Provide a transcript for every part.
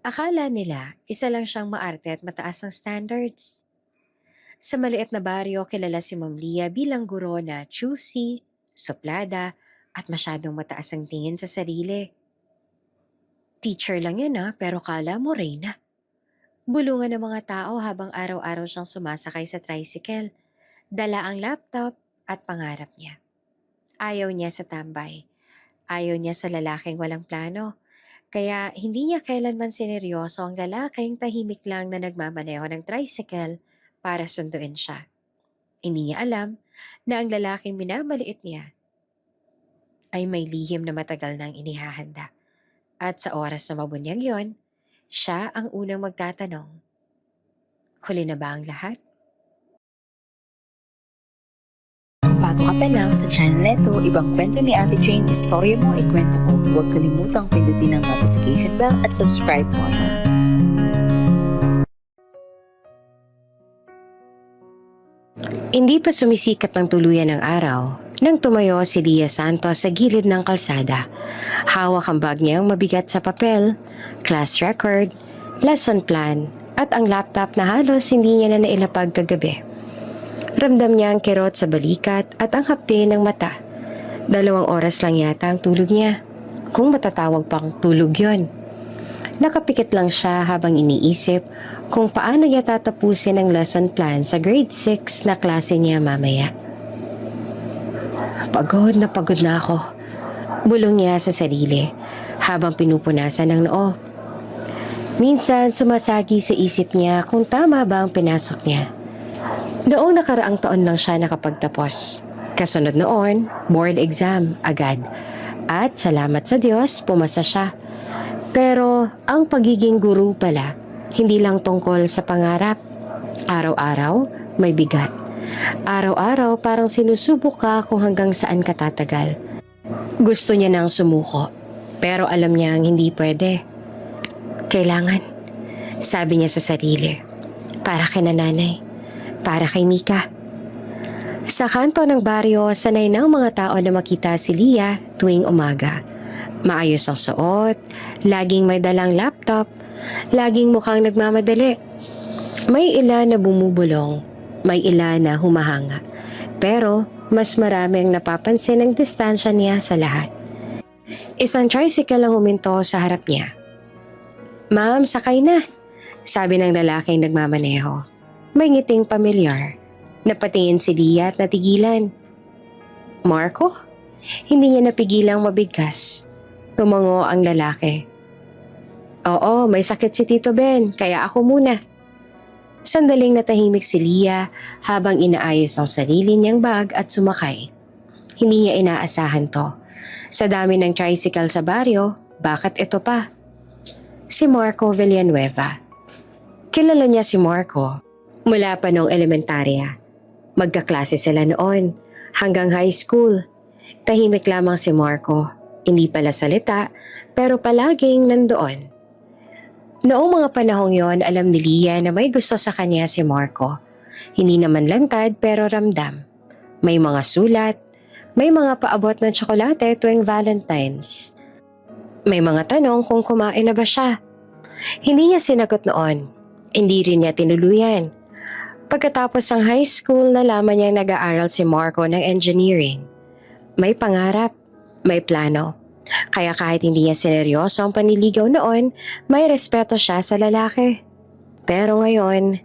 Akala nila isa lang siyang maarte at mataas ang standards. Sa maliit na baryo, kilala si Ma'am Lia bilang guro na choosy, suplada, at masyadong mataas ang tingin sa sarili. Teacher lang yan pero kala mo reyna. Bulungan ng mga tao habang araw-araw siyang sumasakay sa tricycle, dala ang laptop at pangarap niya. Ayaw niya sa tambay. Ayaw niya sa lalaking walang plano. Kaya hindi niya kailanman sineryoso ang lalaking tahimik lang na nagmamaneho ng tricycle para sunduin siya. Hindi niya alam na ang lalaking minamaliit niya ay may lihim na matagal nang inihahanda. At sa oras na mabunyag yon, siya ang unang magtatanong, huli na ba ang lahat? Bago ka pa lang sa channel neto, ibang kwento ni Ate Jane, istorya mo, ikwento ko. Huwag kalimutang pindutin ang notification bell at subscribe button. Hindi pa sumisikat ng tuluyan ng araw nang tumayo si Lia Santos sa gilid ng kalsada. Hawak ang bag niyang mabigat sa papel, class record, lesson plan, at ang laptop na halos hindi niya na nailapag kagabi. Ramdam niya ang kirot sa balikat at ang hapde ng mata. 2 oras lang yata ang tulog niya, kung matatawag pang tulog yon. Nakapikit lang siya habang iniisip kung paano niya tatapusin ang lesson plan sa grade 6 na klase niya mamaya. Pagod na ako. Bulong niya sa sarili habang pinupunasan ng noo. Minsan sumasagi sa isip niya kung tama ba ang pinasok niya. Noong nakaraang taon lang siya nakapagtapos. Kasunod noon, board exam agad. At salamat sa Diyos, pumasa siya. Pero ang pagiging guru pala, hindi lang tungkol sa pangarap. Araw-araw, may bigat. Araw-araw parang sinusubok ka kung hanggang saan ka tatagal. Gusto niya nang sumuko, pero alam niyang hindi pwede. Kailangan, sabi niya sa sarili, para kay nanay, para kay Mika. Sa kanto ng baryo, sanay ng mga tao na makita si Lia tuwing umaga. Maayos ang suot, laging may dalang laptop, laging mukhang nagmamadali. May ilan na bumubulong, may ilan na humahanga. Pero mas marami ang napapansin ang distansya niya sa lahat. Isang tricycle ang huminto sa harap niya. "Ma'am, sakay na," sabi ng lalaking nagmamaneho. May ngiting pamilyar. Napatingin si Lia at natigilan. "Marco?" Hindi niya napigilang mabigkas. Tumango ang lalaki. "Oo, may sakit si Tito Ben, kaya ako muna." Sandaling natahimik si Lia habang inaayos ang sarili niyang bag at sumakay. Hindi niya inaasahan to. Sa dami ng tricycle sa baryo, bakit ito pa? Si Marco Villanueva. Kilala niya si Marco mula pa noong elementarya. Magkaklase sila noon hanggang high school. Tahimik lamang si Marco. Hindi pala salita, pero palaging nandoon. Noong mga panahong yon, alam ni Lia na may gusto sa kanya si Marco. Hindi naman lantad pero ramdam. May mga sulat, may mga paabot ng tsokolate tuwing Valentine's. May mga tanong kung kumain na ba siya. Hindi niya sinagot noon. Hindi rin niya tinuluyan. Pagkatapos ng high school, nalaman niyang nag-aaral si Marco ng engineering. May pangarap, may plano. Kaya kahit hindi niya sineryoso ang panliligaw noon, may respeto siya sa lalaki. Pero ngayon,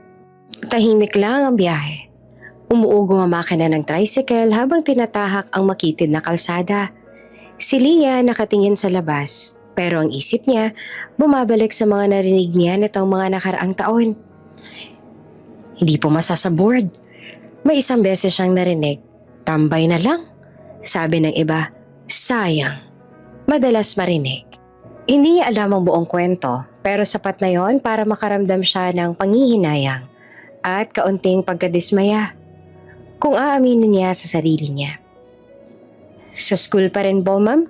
tahimik lang ang biyahe. Umuugong ang makina ng tricycle habang tinatahak ang makitid na kalsada. Si Lia nakatingin sa labas, pero ang isip niya bumabalik sa mga narinig niya nitong mga nakaraang taon. Hindi pumasa sa board. May isang beses siyang narinig, "Tambay na lang." Sabi ng iba, "Sayang." Madalas marinig. Hindi niya alam ang buong kwento, pero sapat na yon para makaramdam siya ng panghihinayang at kaunting pagkadismaya. Kung aaminin niya sa sarili niya. "Sa school pa rin po, ma'am?"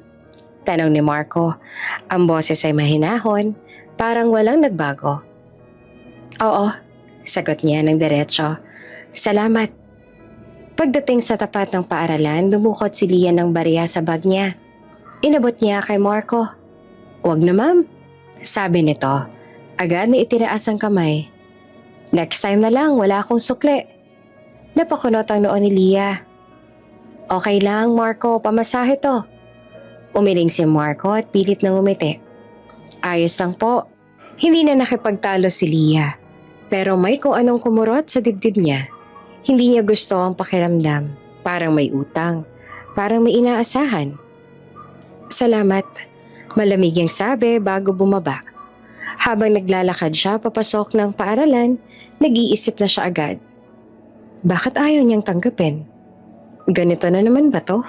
Tanong ni Marco. Ang boses ay mahinahon, parang walang nagbago. "Oo," sagot niya ng diretso. "Salamat." Pagdating sa tapat ng paaralan, dumukot si Lia ng barya sa bag niya. Inabot niya kay Marco. "Wag na, ma'am," sabi nito. Agad na itinaas ang kamay. Next time na lang, wala akong sukle. Napakunot ang noo ni Lia. Okay lang, Marco, pamasahe to. Umiling si Marco at pilit na ngumiti. Ayos lang po. Hindi na nakipagtalo si Lia. Pero may kung anong kumurot sa dibdib niya. Hindi niya gusto ang pakiramdam. Parang may utang. Parang may inaasahan. Salamat. Malamig ang sabi bago bumaba. Habang naglalakad siya papasok ng paaralan, nag-iisip na siya agad. Bakit ayaw niyang tanggapin? Ganito na naman ba to?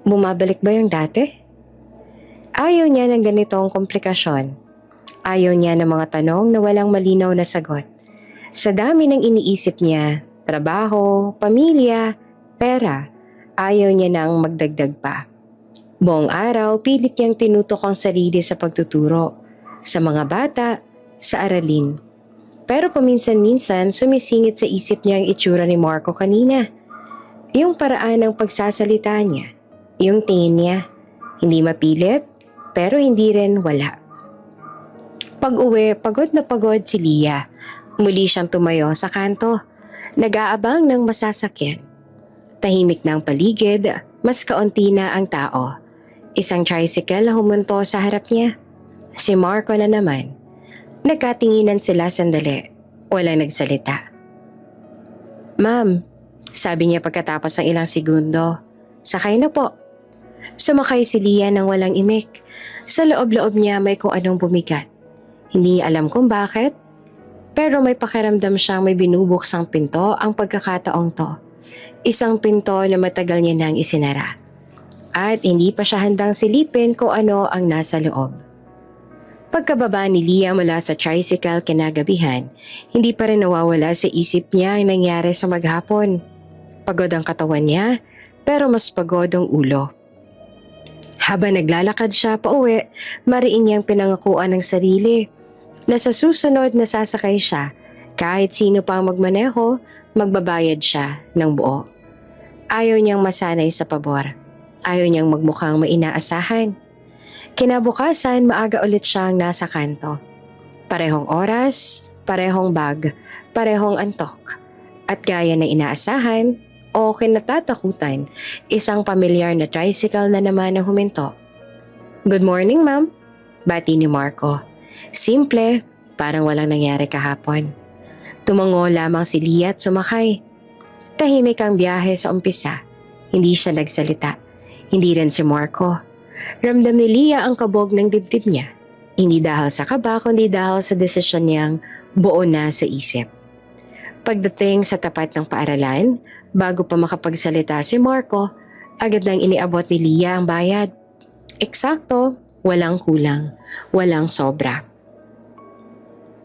Bumabalik ba yung dati? Ayaw niya ng ganitong komplikasyon. Ayaw niya ng mga tanong na walang malinaw na sagot. Sa dami ng iniisip niya, trabaho, pamilya, pera, ayaw niya nang magdagdag pa. Buong araw, pilit niyang tinutok ang sarili sa pagtuturo. Sa mga bata, sa aralin. Pero paminsan-minsan sumisingit sa isip niya ang itsura ni Marco kanina. Yung paraan ng pagsasalita niya, yung tingin niya, hindi mapilit, pero hindi rin wala. Pag-uwi, pagod na pagod si Lia. Muli siyang tumayo sa kanto, nag-aabang ng masasakyan. Tahimik na ang paligid, mas kaunti na ang tao. Isang tricycle na humunto sa harap niya. Si Marco na naman. Nagkatinginan sila sandali. Walang nagsalita. Ma'am, sabi niya pagkatapos ng ilang segundo, sakay na po. Sumakay si Lia nang walang imik. Sa loob-loob niya may kung anong bumigat. Hindi niya alam kung bakit, pero may pakiramdam siyang may binubuksang pinto ang pagkakataong to. Isang pinto na matagal niya nang isinara. At hindi pa siya handang silipin kung ano ang nasa loob. Pagkababa ni Lia mula sa tricycle kinagabihan, hindi pa rin nawawala sa isip niya ang nangyari sa maghapon. Pagod ang katawan niya, pero mas pagod ang ulo. Habang naglalakad siya pauwi, mariin niyang pinangakuan ng sarili na sa susunod na sasakay siya, kahit sino pa ang magmaneho, magbabayad siya ng buo. Ayaw niyang masanay sa pabor. Ayaw niyang magmukhang may inaasahan. Kinabukasan, maaga ulit siyang nasa kanto. Parehong oras, parehong bag, parehong antok. At gaya na inaasahan o kinatatakutan, isang pamilyar na tricycle na naman ang huminto. Good morning, ma'am. Bati ni Marco. Simple, parang walang nangyari kahapon. Tumango lamang si Lia at sumakay. Tahimik ang biyahe sa umpisa. Hindi siya nagsalita. Hindi rin si Marco. Ramdam ni Lia ang kabog ng dibdib niya. Hindi dahil sa kaba, kundi dahil sa desisyon niyang buo na sa isip. Pagdating sa tapat ng paaralan, bago pa makapagsalita si Marco, agad nang iniabot ni Lia ang bayad. Eksakto, walang kulang, walang sobra.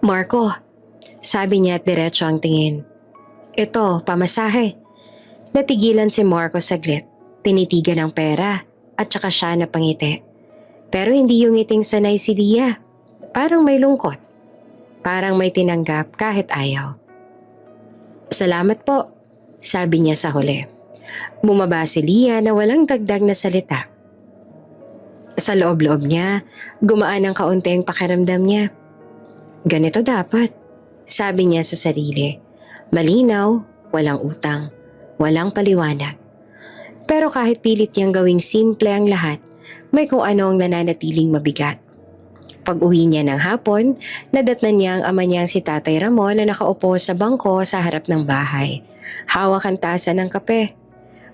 Marco, sabi niya at diretso ang tingin. Ito, pamasahe. Natigilan si Marco saglit. Tinitigan ang pera. At saka siya napangiti. Pero hindi yung ngiting sanay si Lia. Parang may lungkot. Parang may tinanggap kahit ayaw. Salamat po, sabi niya sa huli. Bumaba si Lia na walang dagdag na salita. Sa loob-loob niya, gumaan ang kaunting pakiramdam niya. Ganito dapat, sabi niya sa sarili. Malinaw, walang utang, walang paliwanag. Pero kahit pilit niyang gawing simple ang lahat, may kung anong nananatiling mabigat. Pag-uwi niya ng hapon, nadatnan niya ang ama niyang si Tatay Ramon na nakaupo sa bangko sa harap ng bahay. Hawak ang tasa ng kape.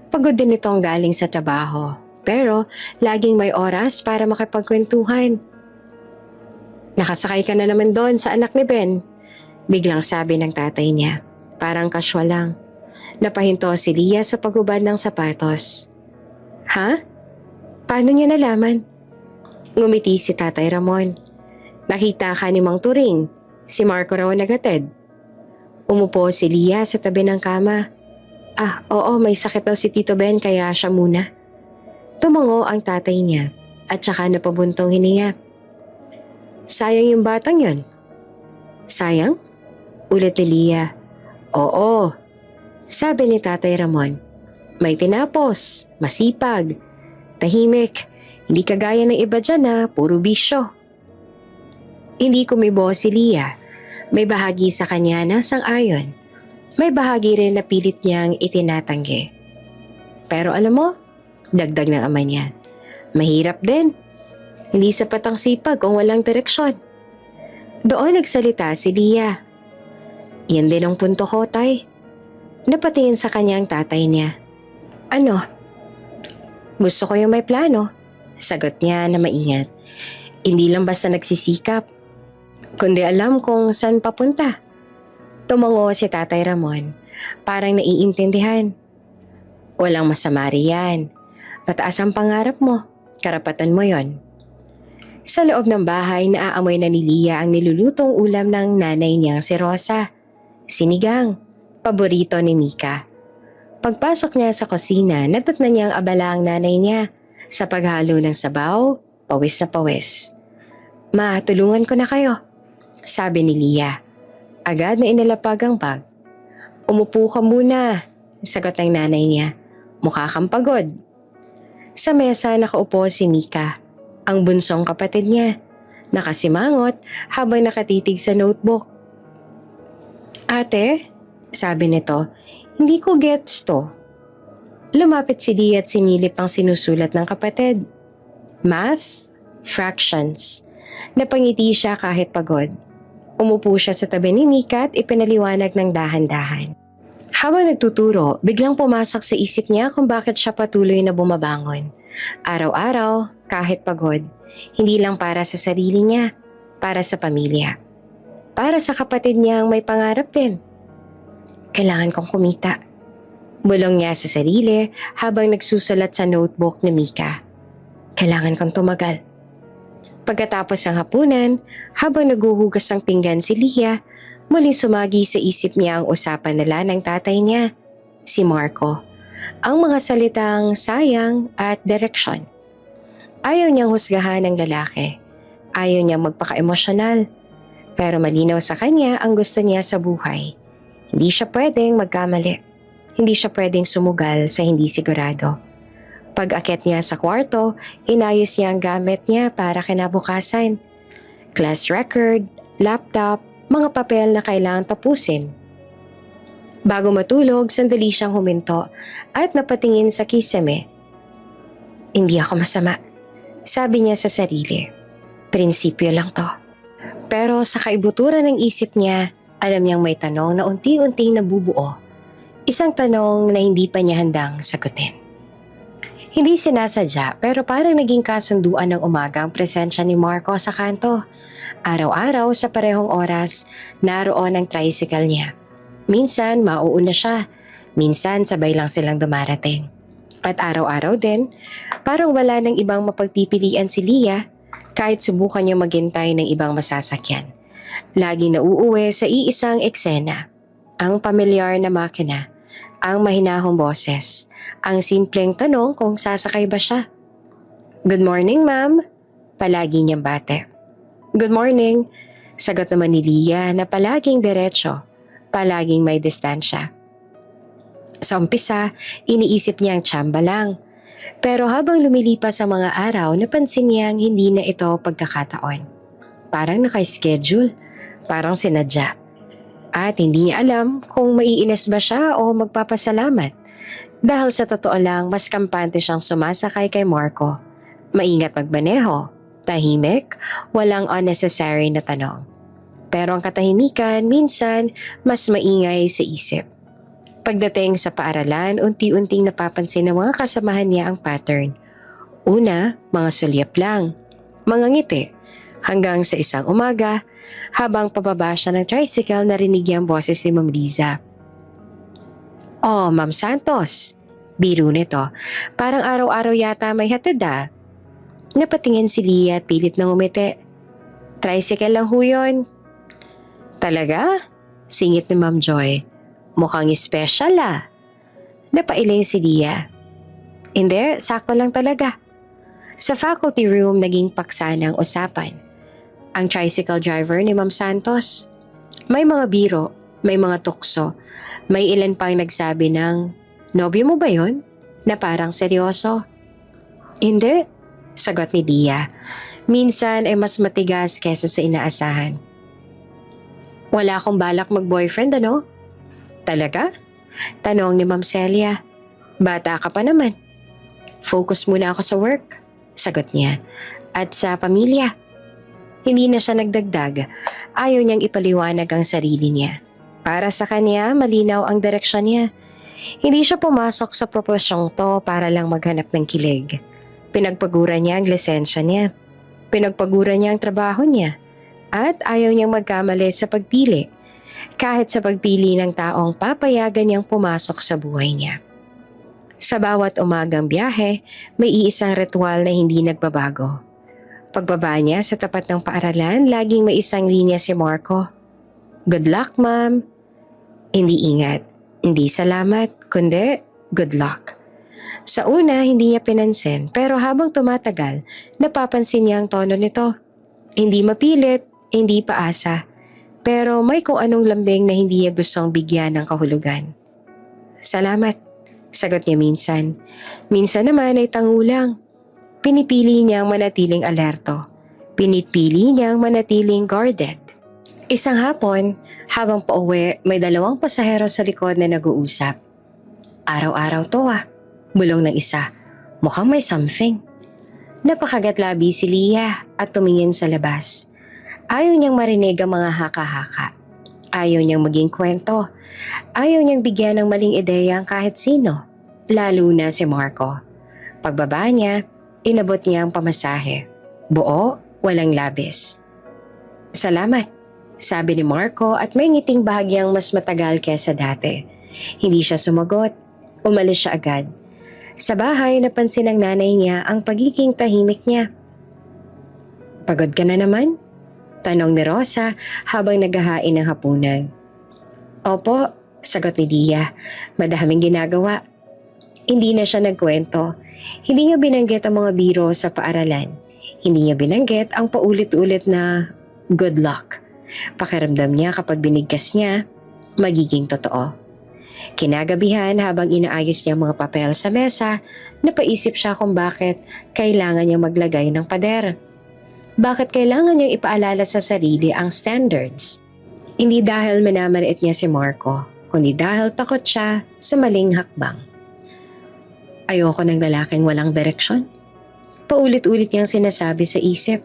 Pagod din itong galing sa trabaho, pero laging may oras para makipagkwentuhan. Nakasakay ka na naman doon sa anak ni Ben, biglang sabi ng tatay niya. Parang casual lang. Napahinto si Lia sa paghubad ng sapatos. Ha? Paano niya nalaman? Ngumiti si Tatay Ramon. Nakita ka ni Mang Turing. Si Marco raw nagatid. Umupo si Lia sa tabi ng kama. Ah, oo, may sakit daw si Tito Ben kaya siya muna. Tumango ang tatay niya at saka napabuntong hininga. Sayang yung batang yon. Sayang? Ulit ni Lia. Oo. Sabi ni Tatay Ramon, may tinapos, masipag, tahimik, hindi kagaya ng iba dyan na puro bisyo. Hindi kumibo si Lia. May bahagi sa kanya na sang-ayon. May bahagi rin na pilit niyang itinatanggi. Pero alam mo, dagdag ng ama niya, mahirap din. Hindi sapat ang sipag kung walang direksyon. Doon nagsalita si Lia. Yan din ang punto ko, Tay. Napatingin sa kanya ang tatay niya. Ano? Gusto ko yung may plano. Sagot niya na maingat. Hindi lang basta nagsisikap, kundi alam kung saan papunta. Tumango si Tatay Ramon, parang naiintindihan. Walang masama riyan. Mataas ang pangarap mo, karapatan mo yon. Sa loob ng bahay, naaamoy na ni Lia ang nilulutong ulam ng nanay niyang si Rosa. Sinigang, paborito ni Mika. Pagpasok niya sa kusina, natatnan niya ang abala ang nanay niya sa paghalo ng sabaw, pawis na pawis. Ma, tulungan ko na kayo, sabi ni Lia. Agad na inalapag ang bag. Umupo ka muna, sagot ng nanay niya. Mukha kang pagod. Sa mesa nakaupo si Mika, ang bunsong kapatid niya. Nakasimangot habang nakatitig sa notebook. Ate, sabi nito, hindi ko gets to. Lumapit si Lia at sinilip ang sinusulat ng kapatid. Math, fractions. Napangiti siya kahit pagod. Umupo siya sa tabi ni Mika at ipinaliwanag ng dahan-dahan. Habang nagtuturo, biglang pumasok sa isip niya kung bakit siya patuloy na bumabangon. Araw-araw, kahit pagod, hindi lang para sa sarili niya, para sa pamilya. Para sa kapatid niyang may pangarap din. Kailangan kong kumita. Bulong niya sa sarili habang nagsusulat sa notebook ni Mika. Kailangan kong tumagal. Pagkatapos ng hapunan, habang naguhugas ng pinggan si Lia, muling sumagi sa isip niya ang usapan nila ng tatay niya, si Marco. Ang mga salitang sayang at direksyon. Ayaw niyang husgahan ng lalaki. Ayaw niyang magpaka-emosyonal. Pero malinaw sa kanya ang gusto niya sa buhay. Hindi siya pwedeng magkamali. Hindi siya pwedeng sumugal sa hindi sigurado. Pag-akyat niya sa kwarto, inayos niya ang gamit niya para kinabukasan. Class record, laptop, mga papel na kailangan tapusin. Bago matulog, sandali siyang huminto at napatingin sa kisame. Hindi ako masama, sabi niya sa sarili. Prinsipyo lang to. Pero sa kaibuturan ng isip niya, alam niyang may tanong na unti-unting nabubuo. Isang tanong na hindi pa niya handang sagutin. Hindi sinasadya pero parang naging kasunduan ng umaga ang presensya ni Marco sa kanto. Araw-araw sa parehong oras, naroon ang tricycle niya. Minsan mauuna siya, minsan sabay lang silang dumarating. At araw-araw din, parang wala nang ibang mapagpipilian si Lia kahit subukan niya maghintay ng ibang masasakyan. Lagi na uuwi sa iisang eksena, ang pamilyar na makina. Ang mahinahong boses, ang simpleng tanong kung sasakay ba siya. Good morning, ma'am. Palagi niyang bate. Good morning. Sagot naman ni Lia na palaging diretsyo, palaging may distansya. Sa umpisa, iniisip niyang tsamba lang. Pero habang lumilipas ang mga araw, napansin niyang hindi na ito pagkakataon. Parang naka-schedule, parang sinadya. At hindi niya alam kung maiinis ba siya o magpapasalamat. Dahil sa totoo lang, mas kampante siyang sumasakay kay Marco. Maingat magmaneho, tahimik, walang unnecessary na tanong. Pero ang katahimikan, minsan, mas maingay sa isip. Pagdating sa paaralan, unti-unting napapansin ng mga kasamahan niya ang pattern. Una, mga sulyap lang, mga ngiti, hanggang sa isang umaga, habang pababa siya ng tricycle, narinig niya ang boses ni Ma'am Liza. Oh, Ma'am Santos. Biro nito. Parang araw-araw yata may hatid ah. Napatingin si Lia at pilit na ngumiti. Tricycle lang ho yun. Talaga? Singit ni Ma'am Joy. Mukhang special ah. Napailing si Lia. Hindi, sakto lang talaga. Sa faculty room, naging paksa ng usapan. Ang tricycle driver ni Ma'am Santos. May mga biro, may mga tukso, may ilan pang nagsabi ng, nobyo mo ba yun? Na parang seryoso. Hindi, sagot ni Lia. Minsan ay mas matigas kesa sa inaasahan. Wala akong balak mag-boyfriend, ano? Talaga? Tanong ni Ma'am Celia. Bata ka pa naman. Focus muna ako sa work, sagot niya. At sa pamilya. Hindi na siya nagdagdag. Ayaw niyang ipaliwanag ang sarili niya. Para sa kanya, malinaw ang direksyon niya. Hindi siya pumasok sa proposyong to para lang maghanap ng kilig. Pinagpaguran niya ang lisensya niya. Pinagpaguran niya ang trabaho niya. At ayaw niyang magkamali sa pagpili. Kahit sa pagpili ng taong papayagan niyang pumasok sa buhay niya. Sa bawat umagang biyahe, may iisang ritual na hindi nagbabago. Pagbaba niya sa tapat ng paaralan, laging may isang linya si Marco. Good luck, ma'am. Hindi ingat, hindi salamat, kundi good luck. Sa una, hindi niya pinansin, pero habang tumatagal, napapansin niya ang tono nito. Hindi mapilit, hindi paasa, pero may kung anong lambing na hindi niya gustong bigyan ng kahulugan. Salamat, sagot niya minsan. Minsan naman ay tangulang. Pinipili niyang manatiling alerto. Pinipili niyang manatiling guarded. Isang hapon, habang pauwi, may 2 pasahero sa likod na nag-uusap. Araw-araw to bulong ng isa. Mukhang may something. Napakagat-labi si Leah at tumingin sa labas. Ayaw niyang marinig ang mga haka-haka. Ayaw niyang maging kwento. Ayaw niyang bigyan ng maling ideya ang kahit sino, lalo na si Marco. Pagbaba niya, inabot niya ang pamasahe. Buo, walang labis. Salamat, sabi ni Marco at may ngiting bahagyang mas matagal kesa dati. Hindi siya sumagot. Umalis siya agad. Sa bahay, napansin ng nanay niya ang pagiging tahimik niya. Pagod ka na naman? Tanong ni Rosa habang naghahain ng hapunan. Opo, sagot ni Dia. Madaming ginagawa. Hindi na siya nagkwento. Hindi niya binanggit ang mga biro sa paaralan. Hindi niya binanggit ang paulit-ulit na good luck. Pakiramdam niya kapag binigkas niya, magiging totoo. Kinagabihan habang inaayos niya mga papel sa mesa, napaisip siya kung bakit kailangan niya maglagay ng pader. Bakit kailangan niyang ipaalala sa sarili ang standards? Hindi dahil minamaliit niya si Marco, kundi dahil takot siya sa maling hakbang. Ayoko ng lalaking walang direksyon. Paulit-ulit niyang sinasabi sa isip.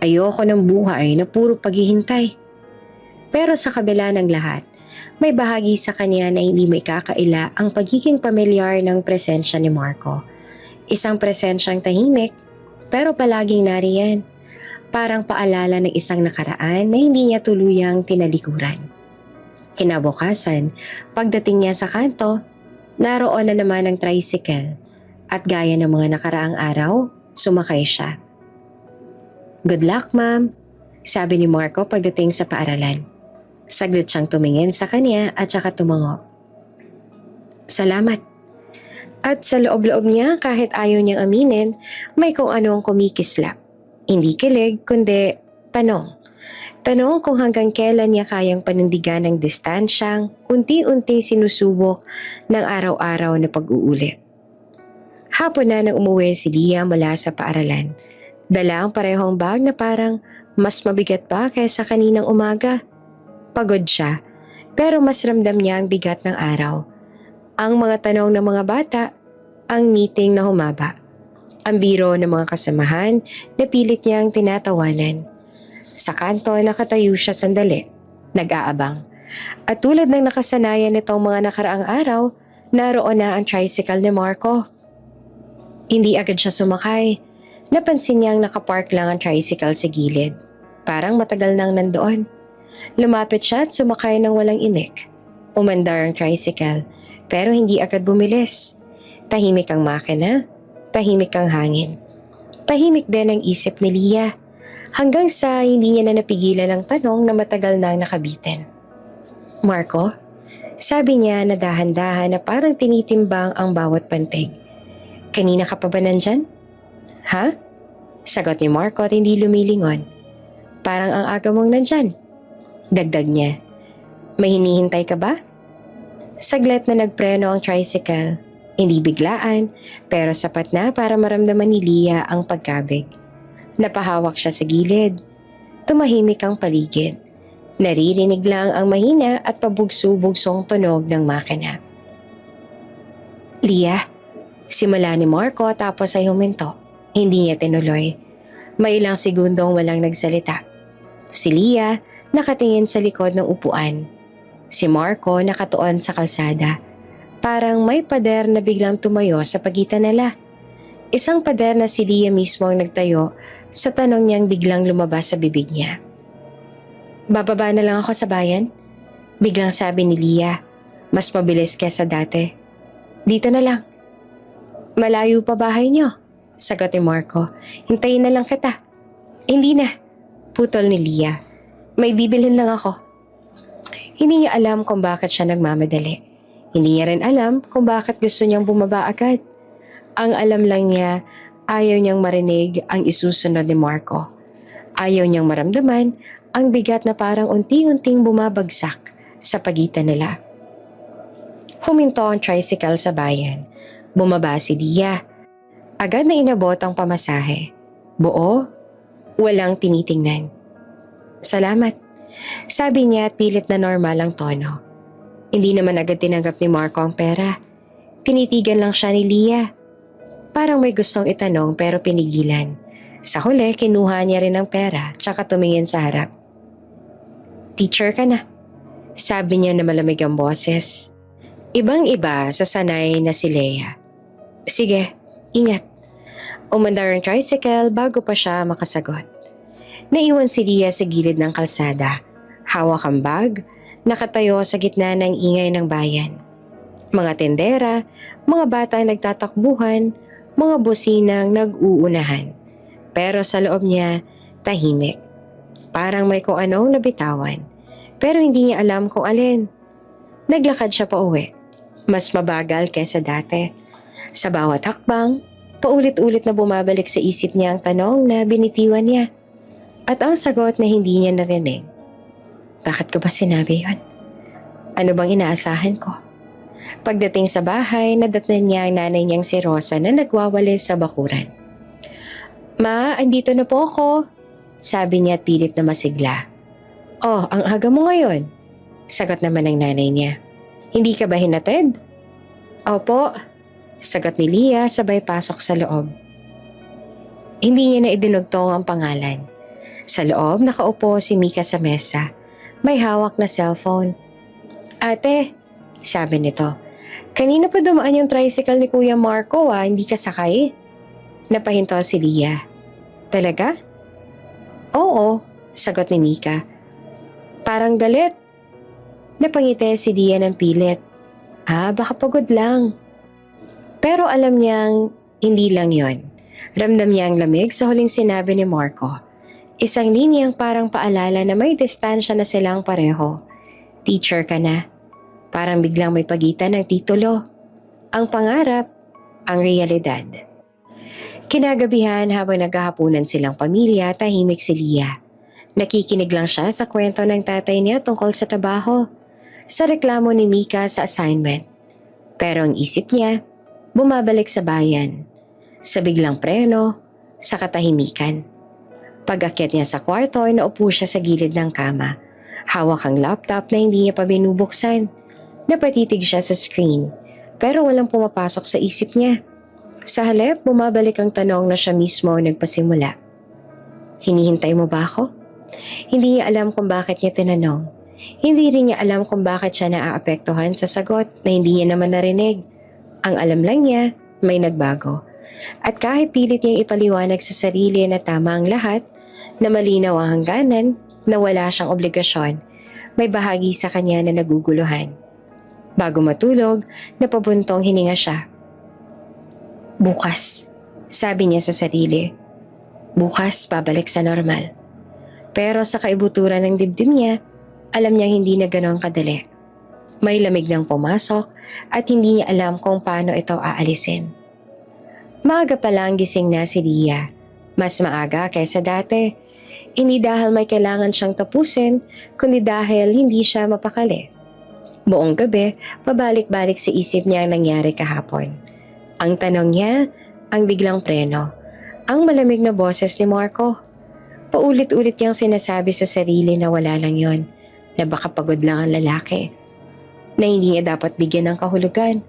Ayoko ng buhay na puro paghihintay. Pero sa kabila ng lahat, may bahagi sa kanya na hindi may kakaila ang pagiging pamilyar ng presensya ni Marco. Isang presensyang tahimik, pero palaging nariyan. Parang paalala ng isang nakaraan na hindi niya tuluyang tinalikuran. Kinabukasan, pagdating niya sa kanto, naroon na naman ang tricycle at gaya ng mga nakaraang araw, sumakay siya. Good luck, ma'am, sabi ni Marco pagdating sa paaralan. Saglit siyang tumingin sa kanya at saka tumango. Salamat. At sa loob-loob niya kahit ayaw niyang aminin, may kung anong kumikislap. Hindi kilig kundi tanong. Tanong kung hanggang kailan niya kayang panindigan ng distansyang unti-unti sinusubok ng araw-araw na pag-uulit. Hapon na nang umuwi si Leah mula sa paaralan. Dala ang parehong bag na parang mas mabigat pa kaysa kaninang umaga. Pagod siya, pero mas ramdam niya ang bigat ng araw. Ang mga tanong ng mga bata, ang meeting na humaba. Ang biro ng mga kasamahan na pilit niyang tinatawanan. Sa kanto, nakatayo siya sandali, nag-aabang. At tulad ng nakasanayan nitong mga nakaraang araw, naroon na ang tricycle ni Marco. Hindi agad siya sumakay. Napansin niyang nakapark lang ang tricycle sa gilid. Parang matagal nang nandoon. Lumapit siya at sumakay ng walang imik. Umandar ang tricycle, pero hindi agad bumilis. Tahimik ang makina, tahimik ang hangin. Tahimik din ang isip ni Leah, hanggang sa hindi niya na napigilan ang tanong na matagal nang nakabitin. Marco? Sabi niya na dahan-dahan na parang tinitimbang ang bawat pantig. Kanina ka pa ba nandyan? Ha? Sagot ni Marco at hindi lumilingon. Parang ang aga mong nandyan. Dagdag niya. May hinihintay ka ba? Saglit na nagpreno ang tricycle. Hindi biglaan, pero sapat na para maramdaman ni Leah ang pagkabig. Napahawak siya sa gilid. Tumahimik ang paligid. Naririnig lang ang mahina at pabugso-bugsong tunog ng makina. Lia, simula ni Marco tapos ay huminto. Hindi niya tinuloy. May ilang segundong walang nagsalita. Si Lia nakatingin sa likod ng upuan. Si Marco nakatuon sa kalsada. Parang may pader na biglang tumayo sa pagitan nila. Isang pader na si Lia mismo ang nagtayo sa tanong niyang biglang lumabas sa bibig niya. Bababa na lang ako sa bayan? Biglang sabi ni Lia, mas mabilis kesa dati. Dito na lang. Malayo pa bahay niyo? Sagot ni Marco. Hintayin na lang kita. Hindi na. Putol ni Lia. May bibilhin lang ako. Hindi niya alam kung bakit siya nagmamadali. Hindi niya rin alam kung bakit gusto niyang bumaba agad. Ang alam lang niya, ayaw niyang marinig ang isusunod ni Marco. Ayaw niyang maramdaman ang bigat na parang unti-unting bumabagsak sa pagitan nila. Huminto ang tricycle sa bayan. Bumaba si Lia. Agad na inabot ang pamasahe. Buo, walang tinitingnan. Salamat, sabi niya at pilit na normal ang tono. Hindi naman agad tinanggap ni Marco ang pera. Tinitigan lang siya ni Lia. Parang may gustong itanong pero pinigilan. Sa huli, kinuha niya rin ang pera tsaka tumingin sa harap. Teacher ka na, sabi niya na malamig ang boses. Ibang-iba sa sanay na si Lea. Sige, ingat. Umandar ang tricycle bago pa siya makasagot. Naiwan si Lia sa gilid ng kalsada. Hawak ang bag, nakatayo sa gitna ng ingay ng bayan. Mga tendera, mga batang nagtatakbuhan, mga businang nag-uunahan. Pero sa loob niya, tahimik. Parang may kung anong nabitawan. Pero hindi niya alam kung alin. Naglakad siya pa uwi. Mas mabagal kaysa dati. Sa bawat hakbang, paulit-ulit na bumabalik sa isip niya ang tanong na binitiwan niya. At ang sagot na hindi niya narinig. Bakit ko ba sinabi yun? Ano bang inaasahan ko? Pagdating sa bahay, nadatnan niya ang nanay niyang si Rosa na nagwawalis sa bakuran. Ma, andito na po ako, sabi niya at pilit na masigla. Oh, ang aga mo ngayon, sagot naman ng nanay niya. Hindi ka ba hinatid? Opo, sagot ni Lia sabay pasok sa loob. Hindi niya na idinugtong ang pangalan. Sa loob, nakaupo si Mika sa mesa. May hawak na cellphone. Ate, sabi nito, kanina pa dumaan yung tricycle ni Kuya Marco hindi ka sakay? Napahinto si Lia. Talaga? Oo, sagot ni Mika. Parang galit. Napangiti si Lia ng pilit. Baka pagod lang. Pero alam niyang hindi lang yon. Ramdam niya ang lamig sa huling sinabi ni Marco. Isang linyang parang paalala na may distansya na silang pareho. Teacher ka na. Parang biglang may pagitan ng titulo. Ang pangarap, ang realidad. Kinagabihan habang naghahapunan silang pamilya, tahimik si Lia. Nakikinig lang siya sa kwento ng tatay niya tungkol sa trabaho, sa reklamo ni Mika sa assignment. Pero ang isip niya, bumabalik sa bayan, sa biglang preno, sa katahimikan. Pag-akyat niya sa kwarto ay naupo siya sa gilid ng kama. Hawak ang laptop na hindi niya pa binubuksan. Napatitig siya sa screen, pero walang pumapasok sa isip niya. Sa halip, bumabalik ang tanong na siya mismo ang nagpasimula. Hinihintay mo ba ako? Hindi niya alam kung bakit niya tinanong. Hindi rin niya alam kung bakit siya naaapektuhan sa sagot na hindi niya naman narinig. Ang alam lang niya, may nagbago. At kahit pilit niyang ipaliwanag sa sarili na tama ang lahat, na malinaw ang hangganan, na wala siyang obligasyon, may bahagi sa kanya na naguguluhan. Bago matulog, napabuntong hininga siya. Bukas, sabi niya sa sarili. Bukas, babalik sa normal. Pero sa kaibuturan ng dibdib niya, alam niyang hindi na ganon kadali. May lamig nang pumasok at hindi niya alam kung paano ito aalisin. Maaga pa lang gising na si Lia. Mas maaga kaysa dati. Hindi dahil may kailangan siyang tapusin, kundi dahil hindi siya mapakali. Buong gabi, pabalik-balik sa isip niya ang nangyari kahapon. Ang tanong niya, ang biglang preno. Ang malamig na boses ni Marco. Paulit-ulit niyang sinasabi sa sarili na wala lang yon, na baka pagod lang ang lalaki, na hindi niya dapat bigyan ng kahulugan.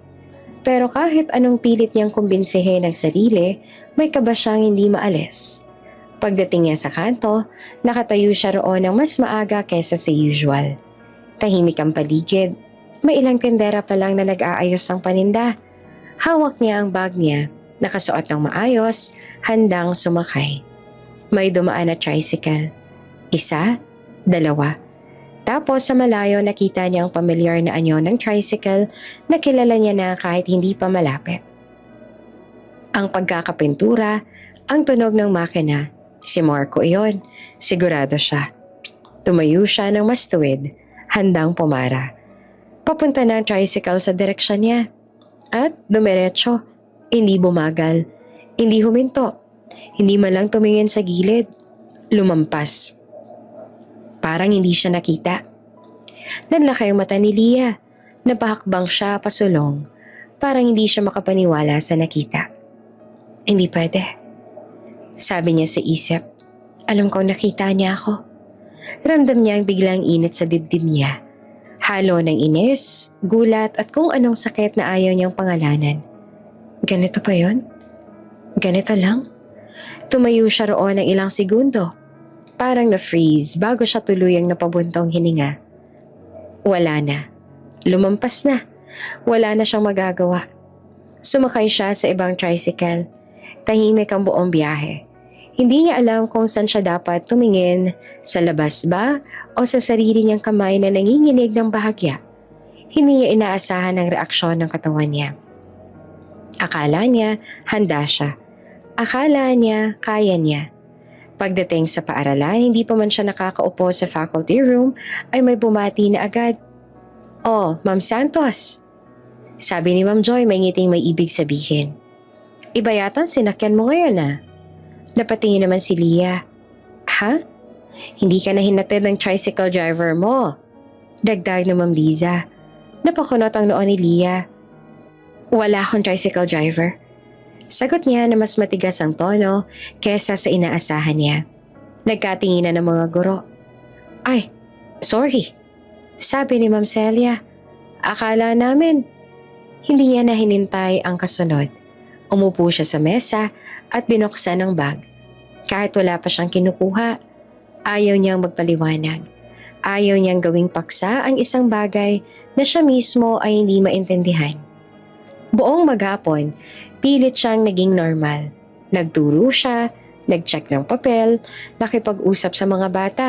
Pero kahit anong pilit niyang kumbinsihin ng sarili, may kaba siyang hindi maalis. Pagdating niya sa kanto, nakatayo siya roon ng mas maaga kaysa sa usual. Tahimik ang paligid. May ilang tindera pa lang na nag-aayos ng paninda. Hawak niya ang bag niya, nakasuot ng maayos, handang sumakay. May dumaan na tricycle. Isa, dalawa. Tapos sa malayo nakita niya ang pamilyar na anyo ng tricycle na kilala niya na kahit hindi pa malapit. Ang pagkakapintura, ang tunog ng makina, si Marco iyon, sigurado siya. Tumayo siya ng mas tuwid, handang pumara. Papunta na ang tricycle sa direksyon niya. At dumiretso, hindi bumagal, hindi huminto, hindi man lang tumingin sa gilid, lumampas. Parang hindi siya nakita. Nanlaki ang mata ni Lia, napahakbang siya pasulong, parang hindi siya makapaniwala sa nakita. Hindi pwede. Sabi niya sa isip, alam ko nakita niya ako. Ramdam niya ang biglang init sa dibdib niya. Halo ng inis, gulat at kung anong sakit na ayaw niyang pangalanan. Ganito pa yon? Ganito lang? Tumayo siya roon ng ilang segundo. Parang na-freeze bago siya tuluyang napabuntong hininga. Wala na. Lumampas na. Wala na siyang magagawa. Sumakay siya sa ibang tricycle. Tahimik ang buong biyahe. Hindi niya alam kung saan siya dapat tumingin, sa labas ba o sa sarili niyang kamay na nanginginig ng bahagya. Hindi niya inaasahan ang reaksyon ng katawan niya. Akala niya handa siya. Akala niya kaya niya. Pagdating sa paaralan, hindi pa man siya nakakaupo sa faculty room ay may bumati na agad. "Oh, Ma'am Santos." Sabi ni Ma'am Joy, may ngiting may ibig sabihin. "Iba yata sinakyan mo ngayon ah." Napatingin naman si Lia. "Ha? Hindi ka na hinatid ng tricycle driver mo?" Dagdag na Ma'am Liza. Napakunot ang noo ni Lia. "Wala akong tricycle driver." Sagot niya na mas matigas ang tono kesa sa inaasahan niya. Nagkatinginan ng mga guro. "Ay, sorry." Sabi ni Ma'am Celia. "Akala namin." Hindi niya na hinintay ang kasunod. Umupo siya sa mesa at binuksan ang bag. Kahit wala pa siyang kinukuha, ayaw niyang magpaliwanag. Ayaw niyang gawing paksa ang isang bagay na siya mismo ay hindi maintindihan. Buong maghapon, pilit siyang naging normal. Nagturo siya, nag-check ng papel, nakipag-usap sa mga bata.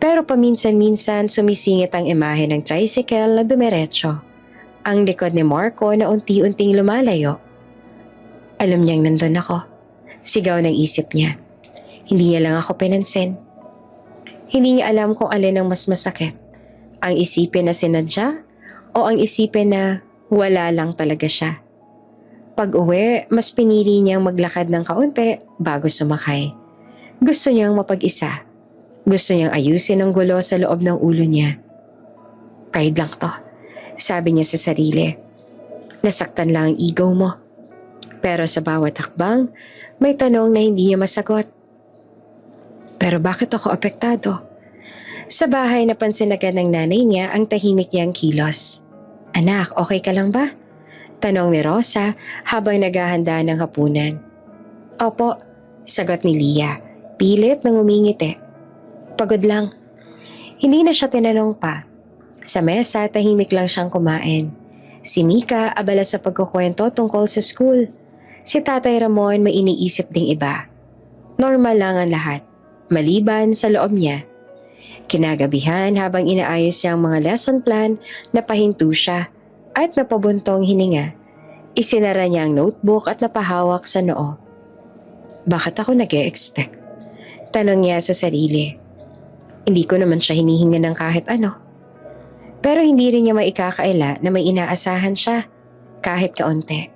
Pero paminsan-minsan sumisingit ang imahe ng tricycle na dumiretso. Ang likod ni Marco na unti-unting lumalayo. Alam niyang nandun ako. Sigaw ng isip niya. Hindi niya lang ako pinansin. Hindi niya alam kung alin ang mas masakit. Ang isipin na sinadya o ang isipin na wala lang talaga siya. Pag-uwi, mas pinili niyang maglakad ng kaunti bago sumakay. Gusto niyang mapag-isa. Gusto niyang ayusin ang gulo sa loob ng ulo niya. Pride lang to, sabi niya sa sarili. Nasaktan lang ang ego mo. Pero sa bawat hakbang, may tanong na hindi niya masagot. Pero bakit ako apektado? Sa bahay napansin agad ng nanay niya ang tahimik niyang kilos. "Anak, okay ka lang ba?" Tanong ni Rosa habang naghahanda ng hapunan. "Opo," sagot ni Lia, pilit nang umingiti. "Pagod lang." Hindi na siya tinanong pa. Sa mesa, tahimik lang siyang kumain. Si Mika abala sa pagkukwento tungkol sa school. Si Tatay Ramon may iniisip ding iba. Normal lang ang lahat, maliban sa loob niya. Kinagabihan habang inaayos niya ang mga lesson plan, napahinto siya at napabuntong hininga. Isinara niya ang notebook at napahawak sa noo. Bakit ako nag-e-expect? Tanong niya sa sarili. Hindi ko naman siya hinihinga ng kahit ano. Pero hindi rin niya maikakaila na may inaasahan siya. Kahit kaunti.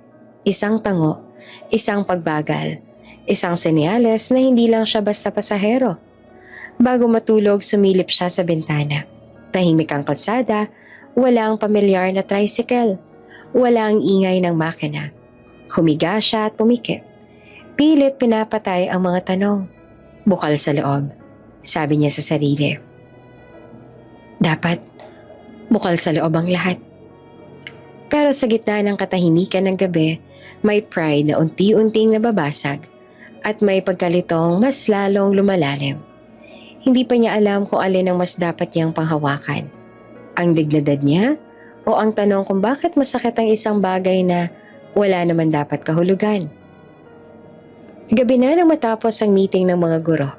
Isang tango. Isang pagbagal, isang senyales na hindi lang siya basta pasahero. Bago matulog, sumilip siya sa bintana. Tahimik ang kalsada, walang pamilyar na tricycle, walang ingay ng makina. Humiga siya at pumikit. Pilit pinapatay ang mga tanong. Bukal sa loob, sabi niya sa sarili. Dapat, bukal sa loob ang lahat. Pero sa gitna ng katahimikan ng gabi, may pride na unti-unting nababasag at may pagkalitong mas lalong lumalalim. Hindi pa niya alam kung alin ang mas dapat niyang panghawakan. Ang dignidad niya o ang tanong kung bakit masakit ang isang bagay na wala naman dapat kahulugan. Gabi na nang matapos ang meeting ng mga guro.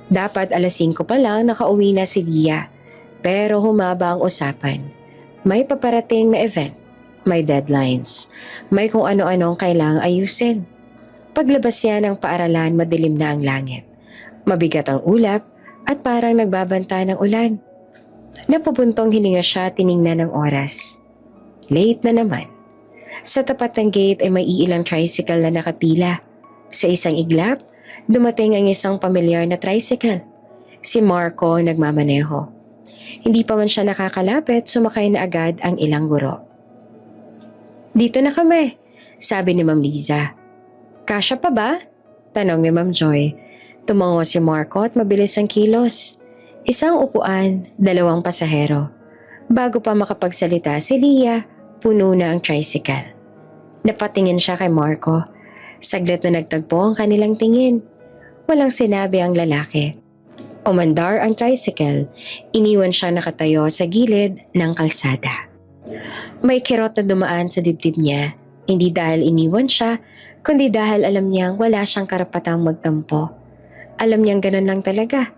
Dapat alas 5 pa lang nakauwi na si Lia. Pero humaba ang usapan. May paparating na event. May deadlines. May kung ano-anong kailangang ayusin. Paglabas niya ng paaralan, madilim na ang langit. Mabigat ang ulap at parang nagbabanta ng ulan. Napupuntong hininga siya, tiningnan ng oras. Late na naman. Sa tapat ng gate ay may iilang tricycle na nakapila. Sa isang iglap, dumating ang isang pamilyar na tricycle. Si Marco nagmamaneho. Hindi pa man siya nakakalapit, sumakay na agad ang ilang guro. Dito na kami, sabi ni Ma'am Liza. Kasya pa ba? Tanong ni Ma'am Joy. Tumango si Marco at mabilis ang kilos. Isang upuan, 2 pasahero. Bago pa makapagsalita si Lia, puno na ang tricycle. Napatingin siya kay Marco. Saglit na nagtagpo ang kanilang tingin. Walang sinabi ang lalaki. Umandar ang tricycle. Iniwan siya nakatayo sa gilid ng kalsada. May kirot na dumaan sa dibdib niya. Hindi dahil iniwan siya, kundi dahil alam niyang wala siyang karapatang magtampo. Alam niyang ganun lang talaga.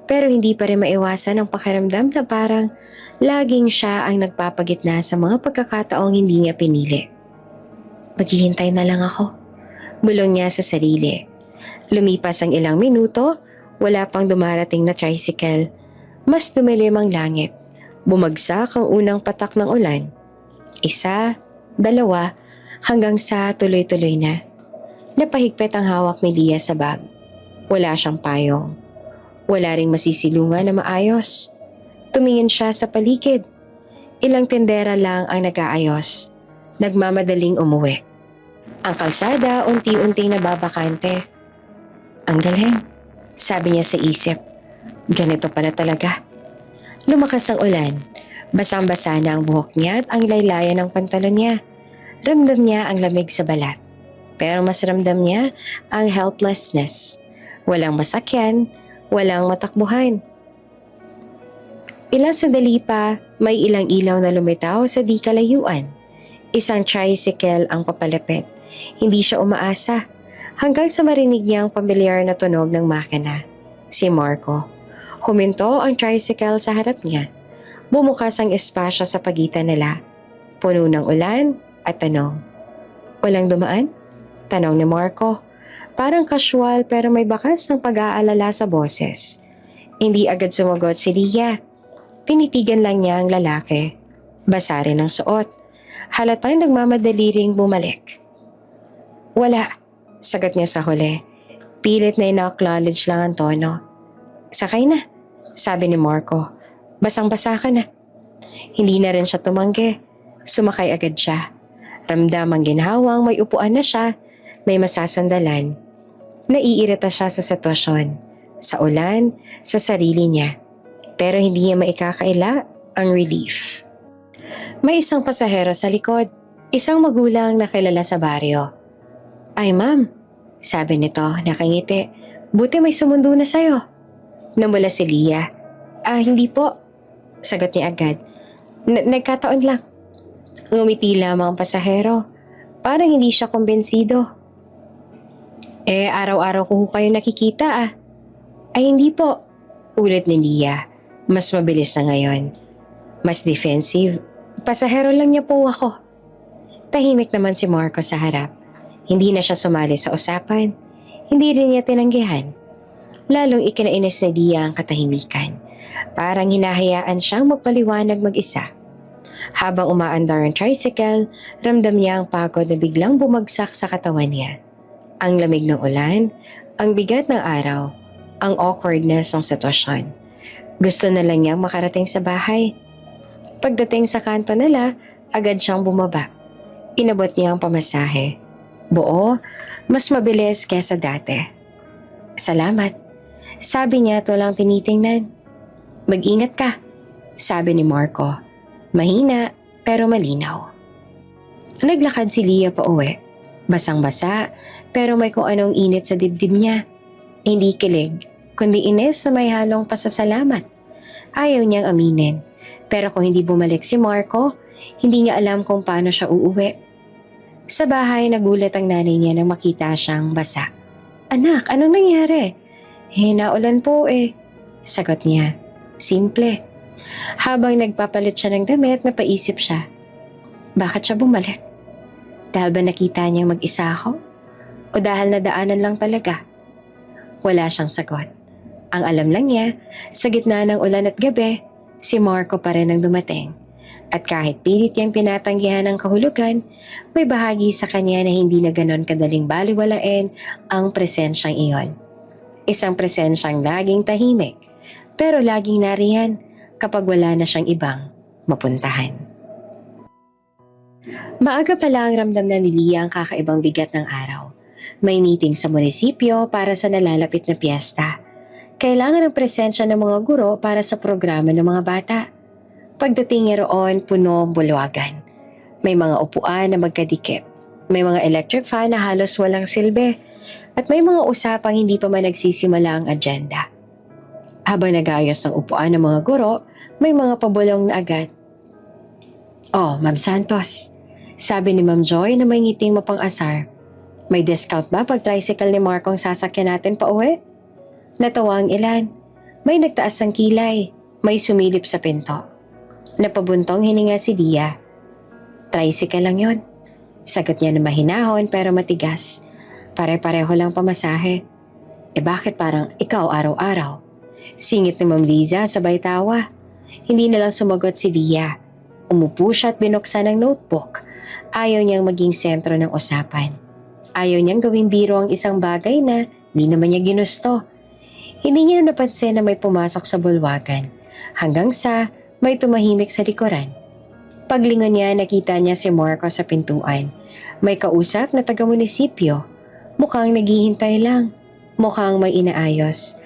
Pero hindi pa rin maiwasan ang pakiramdam na parang laging siya ang nagpapagitna sa mga pagkakataong hindi niya pinili. Maghihintay na lang ako. Bulong niya sa sarili. Lumipas ang ilang minuto, wala pang dumarating na tricycle. Mas dumilim ang langit. Bumagsak ang unang patak ng ulan. 1, 2, hanggang sa tuloy-tuloy na. Napahigpit ang hawak ni Lia sa bag. Wala siyang payong. Wala ring masisilungan na maayos. Tumingin siya sa paligid. Ilang tindera lang ang nag-aayos. Nagmamadaling umuwi. Ang kalsada unti-unting nababakante. Ang galing, sabi niya sa isip. Ganito pala talaga. Lumakas ang ulan. Basang-basa na ang buhok niya at ang laylayan ng pantalon niya. Ramdam niya ang lamig sa balat. Pero mas ramdam niya ang helplessness. Walang masakyan, walang matakbuhan. Ilang sandali pa, may ilang ilaw na lumitaw sa di kalayuan. Isang tricycle ang papalapit. Hindi siya umaasa hanggang sa marinig niya ang pamilyar na tunog ng makina. Si Marco. Huminto ang tricycle sa harap niya. Bumukas ang espasyo sa pagitan nila. Puno ng ulan at tanong. Walang dumaan? Tanong ni Marco. Parang casual pero may bakas ng pag-aalala sa boses. Hindi agad sumagot si Lia. Tinitigan lang niya ang lalaki. Basa rin ang suot. Halatang nagmamadali ring bumalik. Wala, sagot niya sa huli. Pilit na ina-acknowledge lang ang tono. Sakay na, sabi ni Marco. Basang-basa ka na. Hindi na rin siya tumanggi. Sumakay agad siya. Ramdam ang ginhawang may upuan na siya, may masasandalan. Naiirita siya sa sitwasyon, sa ulan, sa sarili niya. Pero hindi niya maikakaila ang relief. May isang pasahero sa likod, isang magulang na kilala sa baryo. Ay ma'am, sabi nito nakangiti. Buti may sumundo na sa'yo. Namula si Lia. Hindi po, sagot niya agad. Nagkataon lang. Ngumiti lamang ang pasahero. Parang hindi siya kumbensido. Araw-araw ko kayo nakikita . Ay hindi po, ulit ni Lia. Mas mabilis na ngayon. Mas defensive. Pasahero lang niya po ako. Tahimik naman si Marco sa harap. Hindi na siya sumali sa usapan. Hindi rin niya tinanggihan. Lalong ikinainis ni Lia ang katahimikan. Parang hinahayaan siyang magpaliwanag mag-isa. Habang umaandar ang tricycle, ramdam niya ang pagod na biglang bumagsak sa katawan niya. Ang lamig ng ulan, ang bigat ng araw, ang awkwardness ng sitwasyon. Gusto na lang niyang makarating sa bahay. Pagdating sa kanto nila, agad siyang bumaba. Inabot niya ang pamasahe. Buo, mas mabilis kesa dati. Salamat, sabi niya at walang tinitingnan. Mag-ingat ka, sabi ni Marco. Mahina pero malinaw. Naglakad si Leah pa uwi. Basang-basa pero may kung anong init sa dibdib niya. Hindi kilig, kundi inis na may halong pasasalamat. Ayaw niyang aminin. Pero kung hindi bumalik si Marco, hindi niya alam kung paano siya uuwi. Sa bahay, nagulat ang nanay niya nang makita siyang basa. Anak, anong nangyari? Naulan po eh. Sagot niya. Simple. Habang nagpapalit siya ng damit, napaisip siya. Bakit siya bumalik? Dahil ba nakita niyang mag-isa ako? O dahil nadaanan lang talaga? Wala siyang sagot. Ang alam lang niya, sa gitna ng ulan at gabi, si Marco pa rin ang dumating. At kahit pilit niyang tinatanggihan ng kahulugan, may bahagi sa kanya na hindi na ganon kadaling baliwalain ang presensyang iyon. Isang presensyang laging tahimik, pero laging nariyan kapag wala na siyang ibang mapuntahan. Maaga pa lang ramdam na ni Leah ang kakaibang bigat ng araw. May meeting sa munisipyo para sa nalalapit na piyesta. Kailangan ng presensya ng mga guro para sa programa ng mga bata. Pagdating niya roon, puno ang bulwagan. May mga upuan na magkadikit. May mga electric fan na halos walang silbi. At may mga usapang hindi pa man nagsisimula ang agenda. Habang nag-ayos ng upuan ng mga guro, may mga pabulong na agad. Oh, Ma'am Santos, sabi ni Ma'am Joy na may ngiting mapang-asar. May discount ba pag tricycle ni Marco ang sasakyan natin pa uwi? Natawa ang ilan. May nagtaas ng kilay. May sumilip sa pinto. Napabuntong hininga si Leah. Tricycle lang yon. Sagot niya na mahinahon pero matigas. Pare-pareho lang pamasahe. Bakit parang ikaw araw-araw? Singit ni Ma'am Liza sabay tawa. Hindi na lang sumagot si Leah. Umupo siya at binuksan ang notebook. Ayaw niyang maging sentro ng usapan. Ayaw niyang gawing biro ang isang bagay na di naman niya ginusto. Hindi niya napansin na may pumasok sa bulwagan. Hanggang sa may tumahimik sa likuran. Paglingon niya, nakita niya si Marco sa pintuan. May kausap na taga-munisipyo. Mukhang naghihintay lang. Mukhang may inaayos.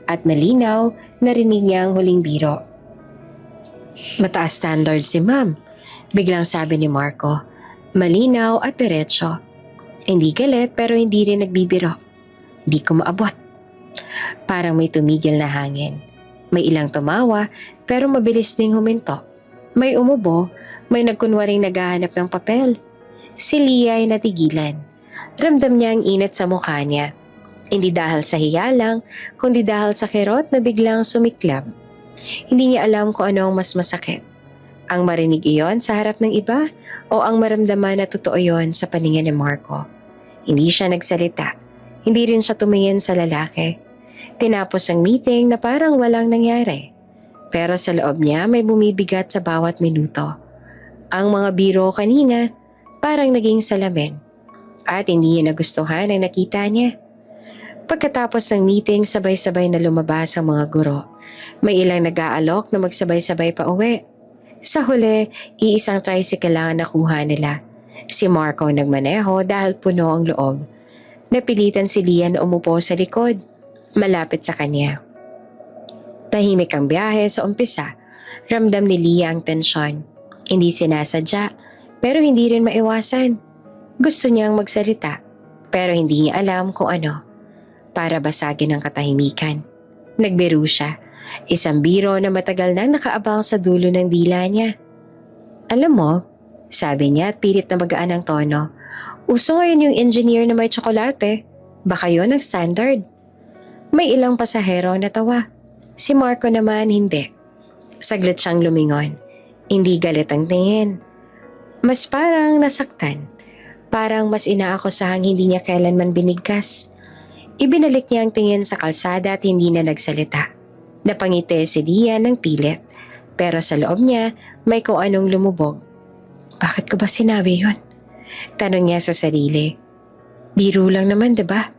At malinaw, narinig niya ang huling biro. Mataas standard si Ma'am, biglang sabi ni Marco. Malinaw at diretso. Hindi galit pero hindi rin nagbibiro. Di ko maabot. Parang may tumigil na hangin. May ilang tumawa pero mabilis ding huminto. May umubo, may nagkunwaring naghahanap ng papel. Si Leah ay natigilan. Ramdam niya ang init sa mukha niya. Hindi dahil sa hiya lang, kundi dahil sa kirot na biglang sumiklab. Hindi niya alam kung ano ang mas masakit. Ang marinig iyon sa harap ng iba o ang maramdaman na totoo iyon sa paningin ni Marco. Hindi siya nagsalita. Hindi rin siya tumingin sa lalaki. Tinapos ang meeting na parang walang nangyari. Pero sa loob niya may bumibigat sa bawat minuto. Ang mga biro kanina parang naging salamin. At hindi niya nagustuhan ang nakita niya. Pagkatapos ng meeting, sabay-sabay na lumabas ang mga guro. May ilang nag-aalok na magsabay-sabay pa uwi. Sa huli, iisang tricycle lang ang nakuha nila. Si Marco nagmaneho dahil puno ang loob. Napilitan si Leah na umupo sa likod, malapit sa kanya. Tahimik ang biyahe sa umpisa. Ramdam ni Leah ang tensyon. Hindi sinasadya, pero hindi rin maiwasan. Gusto niyang magsalita, pero hindi niya alam kung ano. Para basagin ang katahimikan. Nagbiro siya. Isang biro na matagal nang nakaabang sa dulo ng dila niya. Alam mo, sabi niya at pilit na magaan ang tono. Uso ngayon yung engineer na may tsokolate. Baka yun ang standard. May ilang pasahero ang natawa. Si Marco naman hindi. Saglit siyang lumingon. Hindi galit ang tingin. Mas parang nasaktan. Parang mas inaakosahang hindi niya kailanman binigkas. Ibinalik niya ang tingin sa kalsada at hindi na nagsalita. Napangiti si Leah ng pilit. Pero sa loob niya, may kung anong lumubog. Bakit ko ba sinabi yun? Tanong niya sa sarili. Biro lang naman, diba?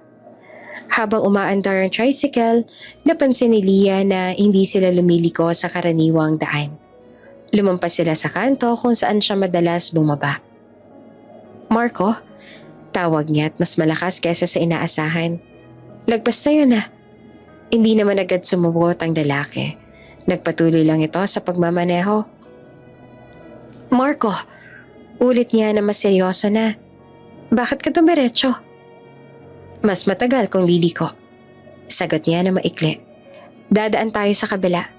Habang umaandar ang tricycle, napansin ni Leah na hindi sila lumiliko sa karaniwang daan. Lumampas sila sa kanto kung saan siya madalas bumaba. Marco? Tawag niya at mas malakas kaysa sa inaasahan. Lagpas na yun ah. Hindi naman agad sumugot ang lalaki. Nagpatuloy lang ito sa pagmamaneho. Marco, ulit niya na mas seryoso na. Bakit ka dumiretso? Mas matagal kung liliko. Sagot niya na maikli. Dadaan tayo sa kabila.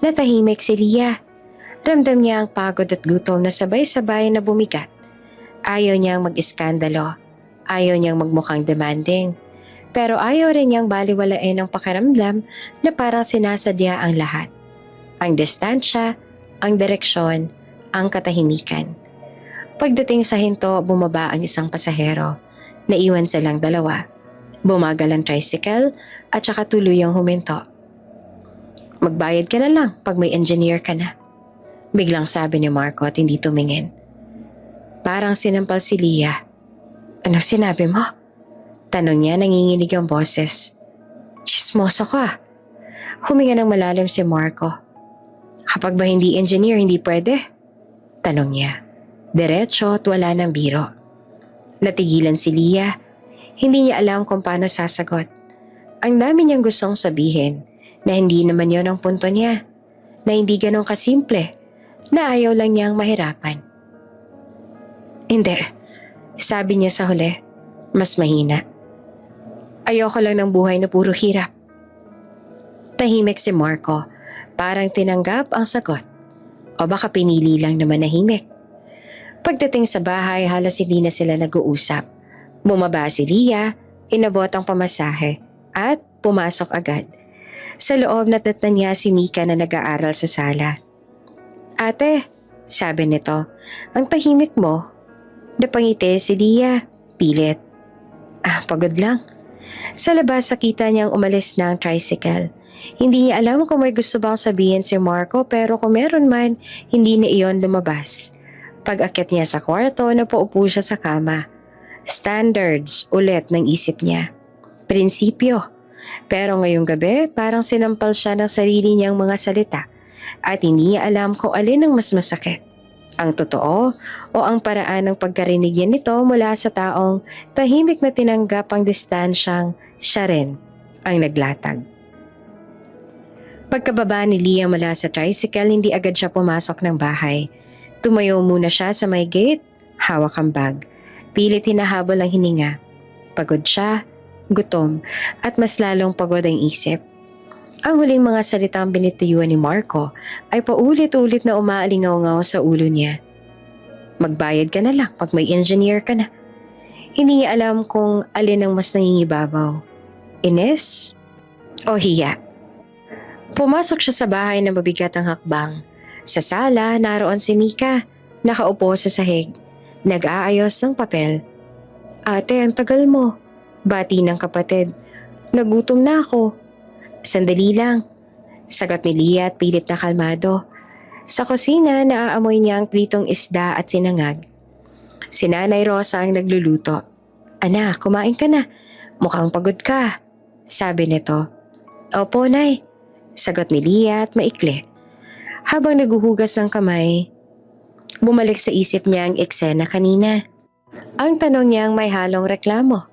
Natahimik si Lia. Ramdam niya ang pagod at gutom na sabay-sabay na bumigat. Ayaw niyang mag-iskandalo. Ayaw niyang magmukhang demanding. Pero ayaw rin niyang baliwalain ang pakiramdam na parang sinasadya ang lahat. Ang distansya, ang direksyon, ang katahimikan. Pagdating sa hinto, bumaba ang isang pasahero. Naiwan silang dalawa. Bumagal ang tricycle at saka tuluyang huminto. Magbayad ka na lang pag may engineer ka na. Biglang sabi ni Marco at hindi tumingin. Parang sinampal si Lia. Ano sinabi mo? Tanong niya, nanginginig ang boses. Chismoso ka. Huminga ng malalim si Marco. Kapag ba hindi engineer, hindi pwede? Tanong niya. Diretso at wala ng biro. Natigilan si Lia. Hindi niya alam kung paano sasagot. Ang dami niyang gustong sabihin na hindi naman yon ang punto niya. Na hindi ganun kasimple. Na ayaw lang niyang mahirapan. Hindi. Sabi niya sa huli. Mas mahina. Ayoko lang ng buhay na puro hirap. Tahimik si Marco. Parang tinanggap ang sagot. O baka pinili lang na manahimik. Pagdating sa bahay, halos hindi na sila nag-uusap. Bumaba si Lia, inabot ang pamasahe, at pumasok agad. Sa loob natatnan niya si Mika na nag-aaral sa sala. Ate, sabi nito, ang tahimik mo. Napangiti si Lia, pilit. Pagod lang. Sa labas nakita niyang umalis na ang tricycle. Hindi niya alam kung may gusto bang sabihin si Marco pero kung meron man, hindi na iyon lumabas. Pag-akyat niya sa kwarto, napaupo siya sa kama. Standards ulit ng isip niya. Prinsipyo. Pero ngayong gabi, parang sinampal siya ng sarili niyang mga salita at hindi niya alam kung alin ang mas masakit. Ang totoo o ang paraan ng pagkarinig niya nito mula sa taong tahimik na tinanggap ang distansyang siya rin ang naglatag. Pagkababa ni Lia mula sa tricycle, hindi agad siya pumasok ng bahay. Tumayo muna siya sa may gate, hawak ang bag. Pilit hinahabol ang hininga. Pagod siya, gutom, at mas lalong pagod ang isip. Ang huling mga salitang binitiyuan ni Marco ay paulit-ulit na umaalingaw-ngaw sa ulo niya. Magbayad ka na lang pag may engineer ka na. Hindi niya alam kung alin ang mas nangingibabaw. Ines o hiya? Pumasok siya sa bahay na mabigat ang hakbang. Sa sala, naroon si Mika, nakaupo sa sahig, nag-aayos ng papel. Ate, ang tagal mo. Bati ng kapatid. Nagutom na ako. Sandali lang. Sagot ni Lia at pilit na kalmado. Sa kusina, naaamoy niya ang pritong isda at sinangag. Si Nanay Rosa ang nagluluto. Anak, kumain ka na. Mukhang pagod ka. Sabi nito. Opo, Nay. Sagot ni Lia at maikli. Habang naguhugas ng kamay, bumalik sa isip niya ang eksena kanina. Ang tanong niyang may halong reklamo.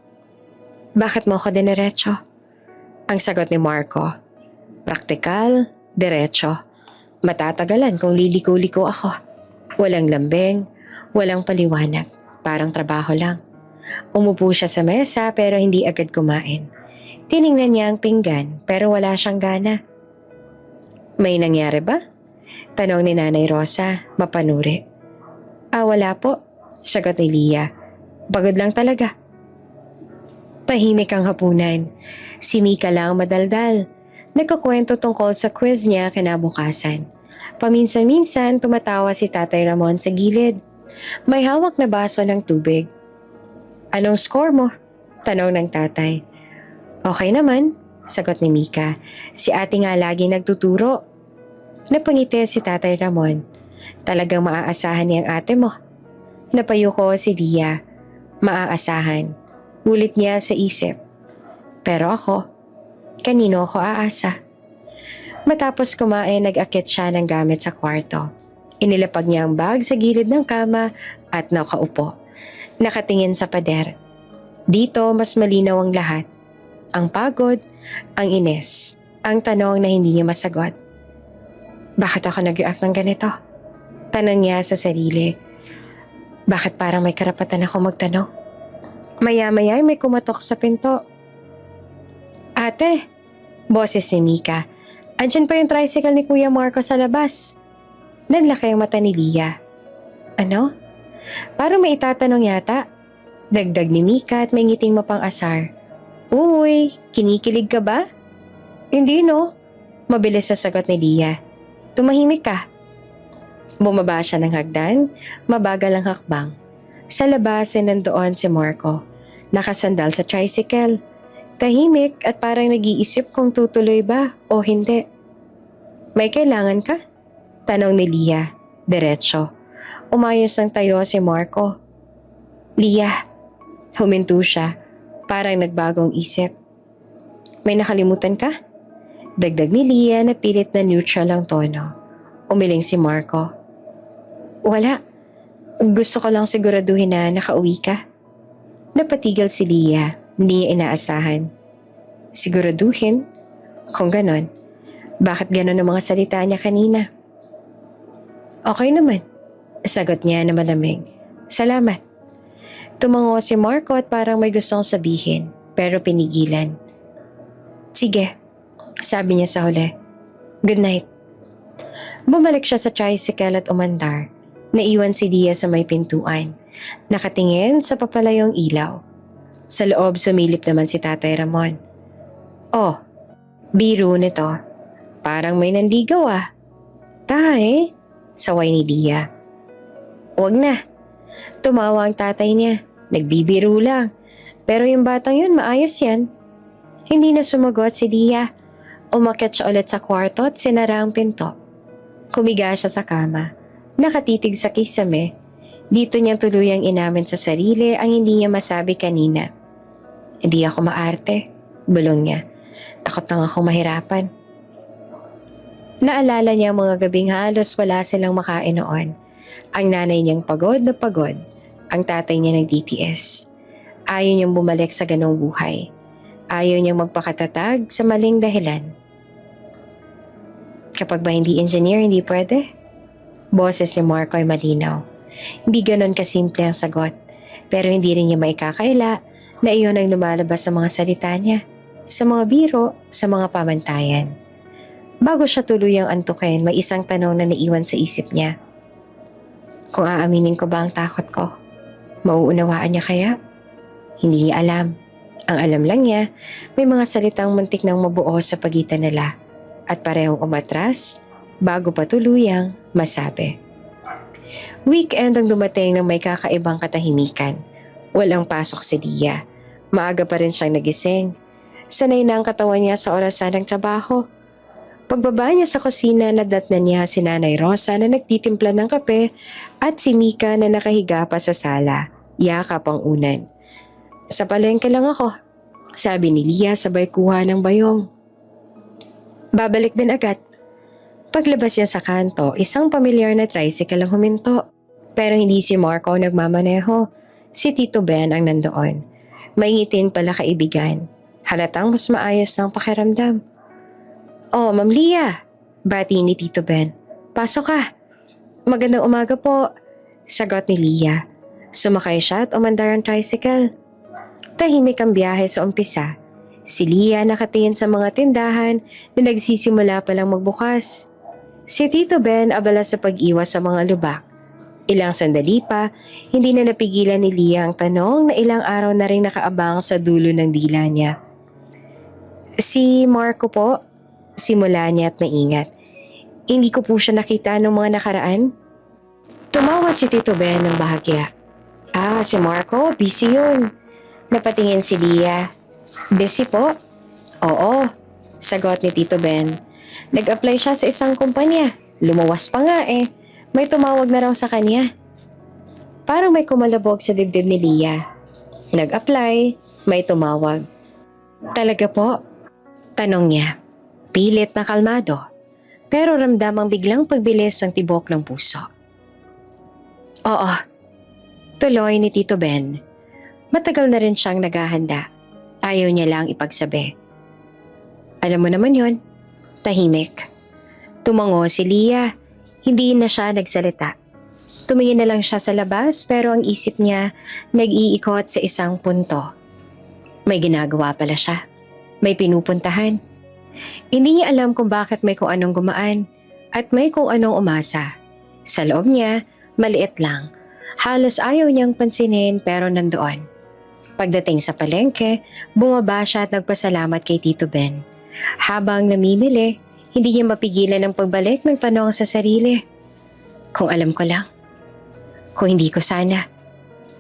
Bakit mo ko diniretso? Ang sagot ni Marco. Praktikal, diretso. Matatagalan kung liliko-liko ako. Walang lambing, walang paliwanag. Parang trabaho lang. Umupo siya sa mesa pero hindi agad kumain. Tiningnan niya ang pinggan pero wala siyang gana. May nangyari ba? Tanong ni Nanay Rosa, mapanuri. Wala po. Sagot ni Lia. Pagod lang talaga. Tahimik ang hapunan. Si Mika lang madaldal. Nagkukwento tungkol sa quiz niya kinabukasan. Paminsan-minsan tumatawa si Tatay Ramon sa gilid. May hawak na baso ng tubig. Anong score mo? Tanong ng tatay. Okay naman, sagot ni Mika. Si ate nga lagi nagtuturo. Napangiti si Tatay Ramon. Talagang maaasahan niyang ate mo. Napayuko si Lia. Maaasahan. Ulit niya sa isip. Pero ako, kanino ako aasa? Matapos kumain, nag-akit siya ng gamit sa kwarto. Inilapag niya ang bag sa gilid ng kama at nakaupo. Nakatingin sa pader. Dito mas malinaw ang lahat. Ang pagod, ang inis, ang tanong na hindi niya masagot. Bakit ako nag-react ng ganito? Tanong niya sa sarili. Bakit parang may karapatan ako magtanong? Maya-maya ay may kumatok sa pinto. Ate, boses ni Mika. Andyan pa yung tricycle ni Kuya Marco sa labas. Nanlaki ang mata ni Lia. Ano? Parang may itatanong yata. Dagdag ni Mika at may ngiting mapang-asar. Uy, kinikilig ka ba? Hindi no. Mabilis sa sagot ni Lia. Tumahimik ka. Bumaba siya ng hagdan, mabagal ang hakbang. Sa labas ay nandoon si Marco. Nakasandal sa tricycle. Tahimik at parang nag-iisip kung tutuloy ba o hindi. May kailangan ka? Tanong ni Lia, diretso. Umayos ng tayo si Marco. Lia, huminto siya, parang nagbagong isip. May nakalimutan ka? Dagdag ni Lia na pilit na neutral ang tono. Umiling si Marco. Wala. Gusto ko lang siguraduhin na nakauwi ka. Napatigil si Lia, hindi niya inaasahan. Siguraduhin? Kung ganon, bakit ganon ang mga salita niya kanina? Okay naman, sagot niya na malamig. Salamat. Tumango si Marco at parang may gustong sabihin, pero pinigilan. Sige, sabi niya sa huli. Good night. Bumalik siya sa tricycle at umandar. Naiwan si Lia sa may pintuan. Nakatingin sa papalayong ilaw. Sa loob sumilip naman si Tatay Ramon. Oh, biro nito. Parang may nanligaw ah. Tay, saway ni Lia. Wag na. Tumawa ang tatay niya. Nagbibiro lang. Pero yung batang yun maayos yan. Hindi na sumagot si Lia. Umakyat siya ulit sa kwarto at sinara ang pinto. Humiga siya sa kama. Nakatitig sa kisame. Dito niya tuluyang inamin sa sarili ang hindi niya masabi kanina. Hindi ako maarte, bulong niya. Takot lang ako mahirapan. Naalala niya ang mga gabing halos wala silang makain noon. Ang nanay niyang pagod na pagod. Ang tatay niya ng DTS. Ayaw niyang bumalik sa ganong buhay. Ayaw niyang magpakatatag sa maling dahilan. Kapag ba hindi engineer, hindi pwede? Boses ni Marco ay malinaw. Hindi ganon kasimple ang sagot. Pero hindi rin niya maikakaila na iyon ang lumalabas sa mga salita niya. Sa mga biro, sa mga pamantayan. Bago siya tuluyang antukin, may isang tanong na naiwan sa isip niya. Kung aaminin ko ba ang takot ko, mauunawaan niya kaya? Hindi niya alam. Ang alam lang niya, may mga salitang muntik nang mabuo sa pagitan nila at parehong umatras bago pa tuluyang masabi. Weekend ang dumating ng may kakaibang katahimikan. Walang pasok si Lia. Maaga pa rin siyang nagising. Sanay na ang katawan niya sa orasan ng trabaho. Pagbaba niya sa kusina, nadatnan niya si Nanay Rosa na nagtitimpla ng kape at si Mika na nakahiga pa sa sala, yakap ang unan. Sa palengke lang ako, sabi ni Lia sabay kuha ng bayong. Babalik din agad. Paglabas niya sa kanto, isang pamilyar na tricycle ang huminto. Pero hindi si Marco nagmamaneho. Si Tito Ben ang nandoon. May ngiting pala kaibigan. Halatang mas maayos ng pakiramdam. Oh, Ma'am Lia, bati ni Tito Ben. Pasok ka. Magandang umaga po, sagot ni Lia. Sumakay siya at umandar ang tricycle. Tahimik ang biyahe sa umpisa. Si Lia nakatingin sa mga tindahan na nagsisimula palang magbukas. Si Tito Ben abala sa pag-iwas sa mga lubak. Ilang sandali pa, hindi na napigilan ni Lia ang tanong na ilang araw na rin nakaabang sa dulo ng dila niya. Si Marco po, simula niya at maingat. Hindi ko po siya nakita noong mga nakaraan. Tumawa si Tito Ben ng bahagya. Ah, si Marco, busy yun. Napatingin si Lia. Busy po? Oo, sagot ni Tito Ben. Nag-apply siya sa isang kumpanya. Lumuwas pa nga eh. May tumawag na raw sa kanya. Parang may kumalabog sa dibdib ni Lia. Nag-apply, may tumawag. Talaga po? Tanong niya. Pilit na kalmado. Pero ramdam ang biglang pagbilis ng tibok ng puso. Oo. Tuloy ni Tito Ben. Matagal na rin siyang naghahanda. Ayaw niya lang ipagsabi. Alam mo naman yon, tahimik. Tumango si Lia. Hindi na siya nagsalita. Tumingin na lang siya sa labas pero ang isip niya nag-iikot sa isang punto. May ginagawa pala siya. May pinupuntahan. Hindi niya alam kung bakit may kung anong gumaan at may kung anong umasa. Sa loob niya, maliit lang. Halos ayaw niyang pansinin pero nandoon. Pagdating sa palengke, bumaba siya at nagpasalamat kay Tito Ben. Habang namimili, hindi niya mapigilan ang pagbalik ng tanong sa sarili. Kung alam ko lang. Kung hindi ko sana.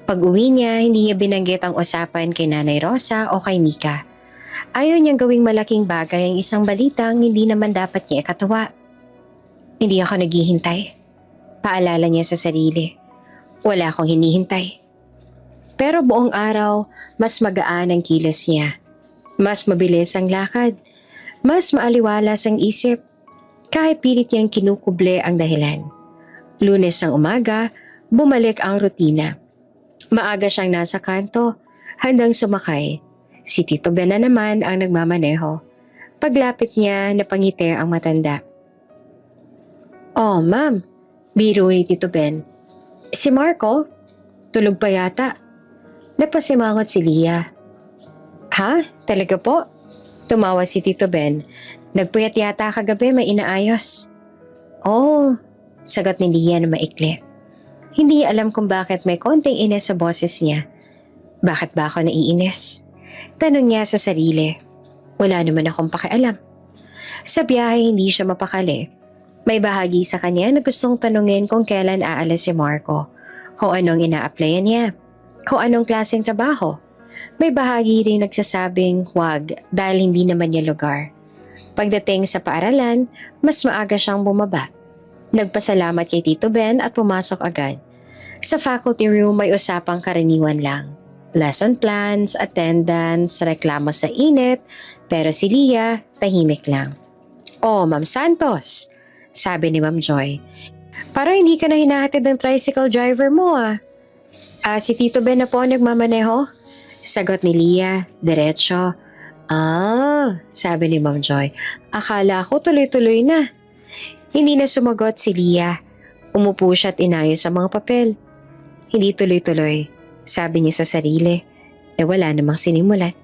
Pag-uwi niya, hindi niya binanggit ang usapan kay Nanay Rosa o kay Mika. Ayaw niyang gawing malaking bagay ang isang balitang hindi naman dapat niya ikatawa. Hindi ako naghihintay. Paalala niya sa sarili. Wala akong hinihintay. Pero buong araw, mas magaan ang kilos niya. Mas mabilis ang lakad. Mas maaliwalas ang isip. Kahit pilit niyang kinukuble ang dahilan. Lunes ng umaga, bumalik ang rutina. Maaga siyang nasa kanto, handang sumakay. Si Tito Ben na naman ang nagmamaneho. Paglapit niya, napangiti ang matanda. Oh, ma'am, biro ni Tito Ben. Si Marco? Tulog pa yata. Napasimangot si Lia. Ha? Talaga po? Tumawa si Tito Ben. Nagpuyat yata kagabi, may inaayos. Oh, sagot ni Lia na maikli. Hindi alam kung bakit may konting inis sa boses niya. Bakit ba ako naiinis? Tanong niya sa sarili. Wala naman akong pakialam. Sa biyahe hindi siya mapakali. May bahagi sa kanya na gustong tanungin kung kailan aalis si Marco. Kung anong ina-applyan niya. Kung anong klaseng trabaho. May bahagi rin nagsasabing wag dahil hindi naman niya lugar. Pagdating sa paaralan, mas maaga siyang bumaba. Nagpasalamat kay Tito Ben at pumasok agad. Sa faculty room may usapang karaniwan lang. Lesson plans, attendance, reklamo sa init, pero si Lia tahimik lang. Oh, Ma'am Santos, sabi ni Ma'am Joy. Parang hindi ka na hinahatid ng tricycle driver mo ah. Si Tito Ben na po nagmamaneho? Sagot ni Lia, diretso. Sabi ni Ma'am Joy. Akala ko tuloy-tuloy na. Hindi na sumagot si Lia. Umupo siya at inayos ang mga papel. Hindi tuloy-tuloy, sabi niya sa sarili. Wala namang sinimulan.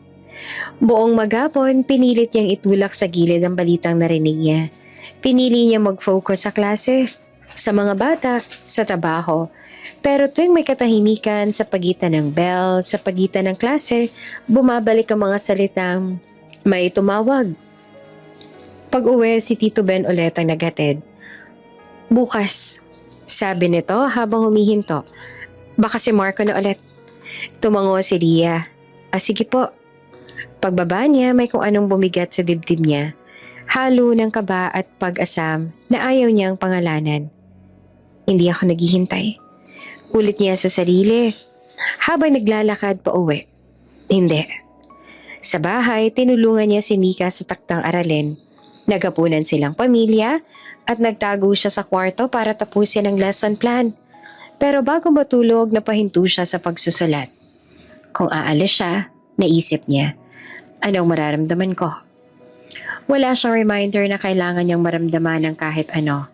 Buong maghapon, pinilit niyang itulak sa gilid ang balitang narinig niya. Pinili niya mag-focus sa klase, sa mga bata, sa trabaho. Pero tuwing may katahimikan sa pagitan ng bell, sa pagitan ng klase, bumabalik ang mga salitang may tumawag. Pag-uwi, si Tito Ben ulit ang naghatid. Bukas, sabi nito habang humihinto. Baka si Marco na ulit. Tumango si Lia. Sige po. Pagbaba niya, may kung anong bumigat sa dibdib niya. Halo ng kaba at pag-asam na ayaw niyang pangalanan. Hindi ako naghihintay. Ulit niya sa sarili habang naglalakad pa uwi. Hindi. Sa bahay, tinulungan niya si Mika sa taktang aralin. Naghapunan silang pamilya at nagtago siya sa kwarto para tapusin ang lesson plan. Pero bago matulog, napahinto siya sa pagsusulat. Kung aalis siya, naisip niya, anong mararamdaman ko? Wala siyang reminder na kailangan niyang maramdaman ng kahit ano.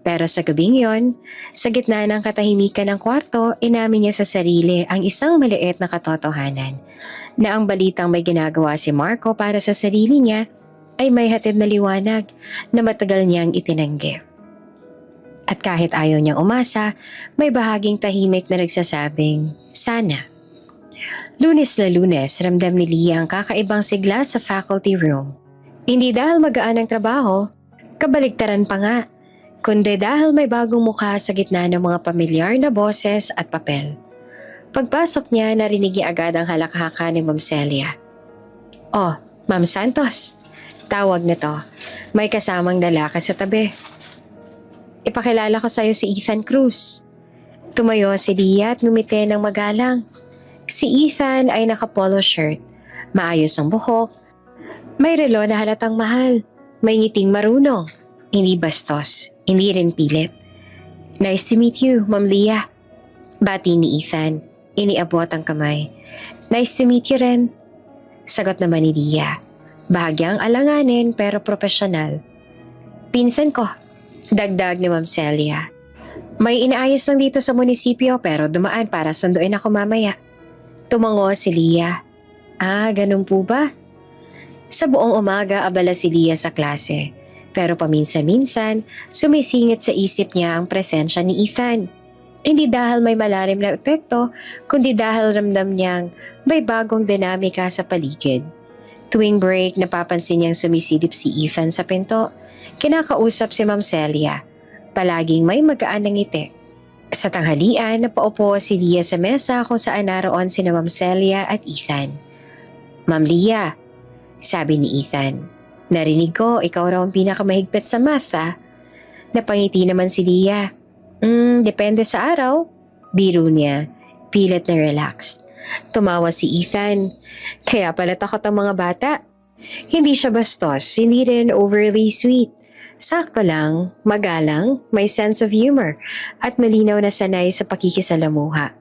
Pero sa gabing yon, sa gitna ng katahimikan ng kwarto, inamin niya sa sarili ang isang maliit na katotohanan na ang balitang may ginagawa si Marco para sa sarili niya ay may hatid na liwanag na matagal niyang itinanggi. At kahit ayaw niyang umasa, may bahaging tahimik na nagsasabing, sana. Lunes na Lunes, ramdam ni Lia ang kakaibang sigla sa faculty room. Hindi dahil magaan ang trabaho, kabaligtaran pa nga, kundi dahil may bagong mukha sa gitna ng mga pamilyar na boses at papel. Pagpasok niya, narinig niya agad ang halakhaka ni Ma'am Celia. Oh, Ma'am Santos, tawag na to. May kasamang lalaki sa tabi. Ipakilala ko sa'yo si Ethan Cruz. Tumayo si Lia at ngumiti ng magalang. Si Ethan ay naka-polo shirt, maayos ang buhok, may relo na halatang mahal, may ngiting marunong, hindi bastos, hindi rin pilit. Nice to meet you, Ma'am Lia. Bati ni Ethan. Iniabot ang kamay. Nice to meet you rin. Sagot naman ni Leah. Bahagyang alanganin pero profesional. Pinsan ko. Dagdag ni Ma'am Celia. May inaayos lang dito sa munisipyo pero dumaan para sunduin ako mamaya. Tumango si Leah. Ah, ganun po ba? Sa buong umaga abala si Leah sa klase. Pero paminsan-minsan, sumisingit sa isip niya ang presensya ni Ethan. Hindi dahil may malalim na epekto, kundi dahil ramdam niyang may bagong dinamika sa paligid. Tuwing break, napapansin niyang sumisilip si Ethan sa pinto. Kinakausap si Ma'am Celia. Palaging may magaan na ngiti. Sa tanghalian, napaupo si Leah sa mesa kung saan naroon sina Ma'am Celia at Ethan. Ma'am Leah, sabi ni Ethan, narinig ko ikaw raw ang pinakamahigpit sa math ah. Napangiti naman si Leah. Depende sa araw. Biro niya, pilit na relaxed. Tumawa si Ethan. Kaya pala takot ang mga bata. Hindi siya bastos, hindi rin overly sweet. Sakto lang, magalang, may sense of humor, at malinaw na sanay sa pakikisalamuha.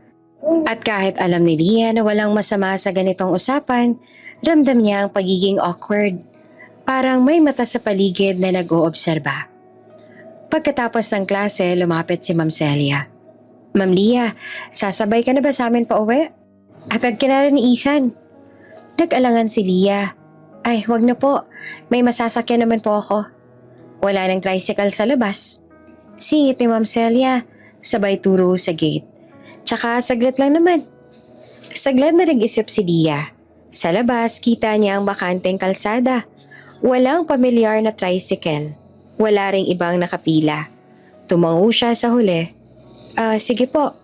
At kahit alam ni Leah na walang masama sa ganitong usapan, ramdam niya ang pagiging awkward. Parang may mata sa paligid na nag-oobserba. Pagkatapos ng klase, lumapit si Ma'am Celia. Ma'am Leah, sasabay ka na ba sa amin pa uwi? Atad ka na rin ni Ethan. Nag-alangan si Leah. Ay, wag na po. May masasakyan naman po ako. Wala nang tricycle sa labas. Singit ni Ma'am Celia, sabay turo sa gate. Tsaka saglit lang naman. Saglit na rig-isip si Leah. Sa labas, kita niya ang bakanteng kalsada. Walang pamilyar na tricycle. Wala ring ibang nakapila. Tumango siya sa huli. Sige po.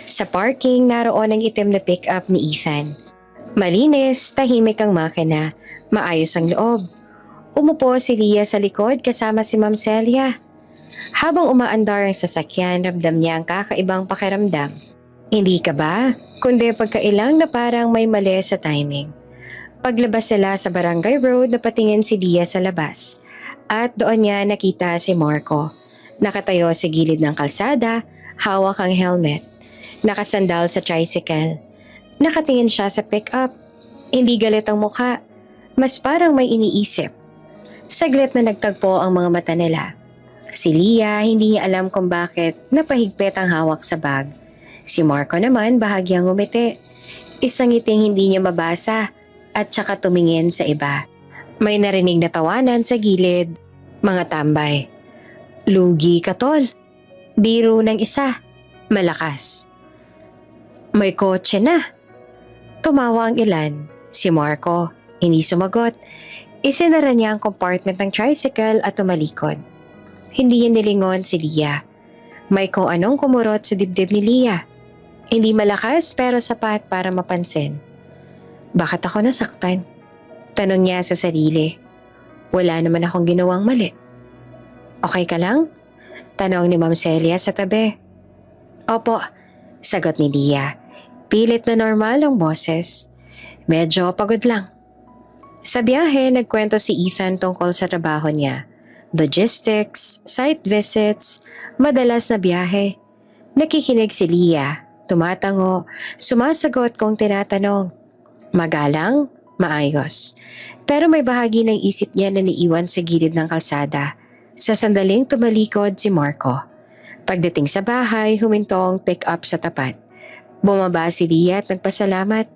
Sa parking, naroon ang itim na pick-up ni Ethan. Malinis, tahimik ang makina. Maayos ang loob. Umupo si Leah sa likod kasama si Ma'am Celia. Habang umaandar ang sasakyan, ramdam niya ang kakaibang pakiramdam. Hindi ka ba? Kundi pagkailang na parang may mali sa timing. Paglabas sila sa Barangay Road, napatingin si Leah sa labas. At doon niya nakita si Marco. Nakatayo sa gilid ng kalsada, hawak ang helmet. Nakasandal sa tricycle. Nakatingin siya sa pick-up. Hindi galit ang mukha. Mas parang may iniisip. Saglit na nagtagpo ang mga mata nila. Si Leah hindi niya alam kung bakit napahigpit ang hawak sa bag. Si Marco naman bahagyang ngumiti. Isang ngiting hindi niya mabasa at saka tumingin sa iba. May narinig na tawanan sa gilid. Mga tambay. Lugi ka tol. Biro ng isa. Malakas. May kotse na. Tumawa ang ilan. Si Marco, hindi sumagot. Isinara niya ang compartment ng tricycle at tumalikod. Hindi niya nilingon si Leah. May kung anong kumurot sa dibdib ni Leah. Hindi malakas pero sapat para mapansin. Bakit ako nasaktan? Tanong niya sa sarili. Wala naman akong ginawang mali. Okay ka lang? Tanong ni Ma'am Celia sa tabi. Opo, sagot ni Leah. Pilit na normal ang boses. Medyo pagod lang. Sa biyahe, nagkwento si Ethan tungkol sa trabaho niya. Logistics, site visits, madalas na biyahe. Nakikinig si Leah, tumatango, sumasagot kung tinatanong. Magalang, maayos. Pero may bahagi ng isip niya na naiwan sa gilid ng kalsada. Sa sandaling tumalikod si Marco. Pagdating sa bahay, huminto ang pick-up sa tapat. Bumaba si Leah at nagpasalamat.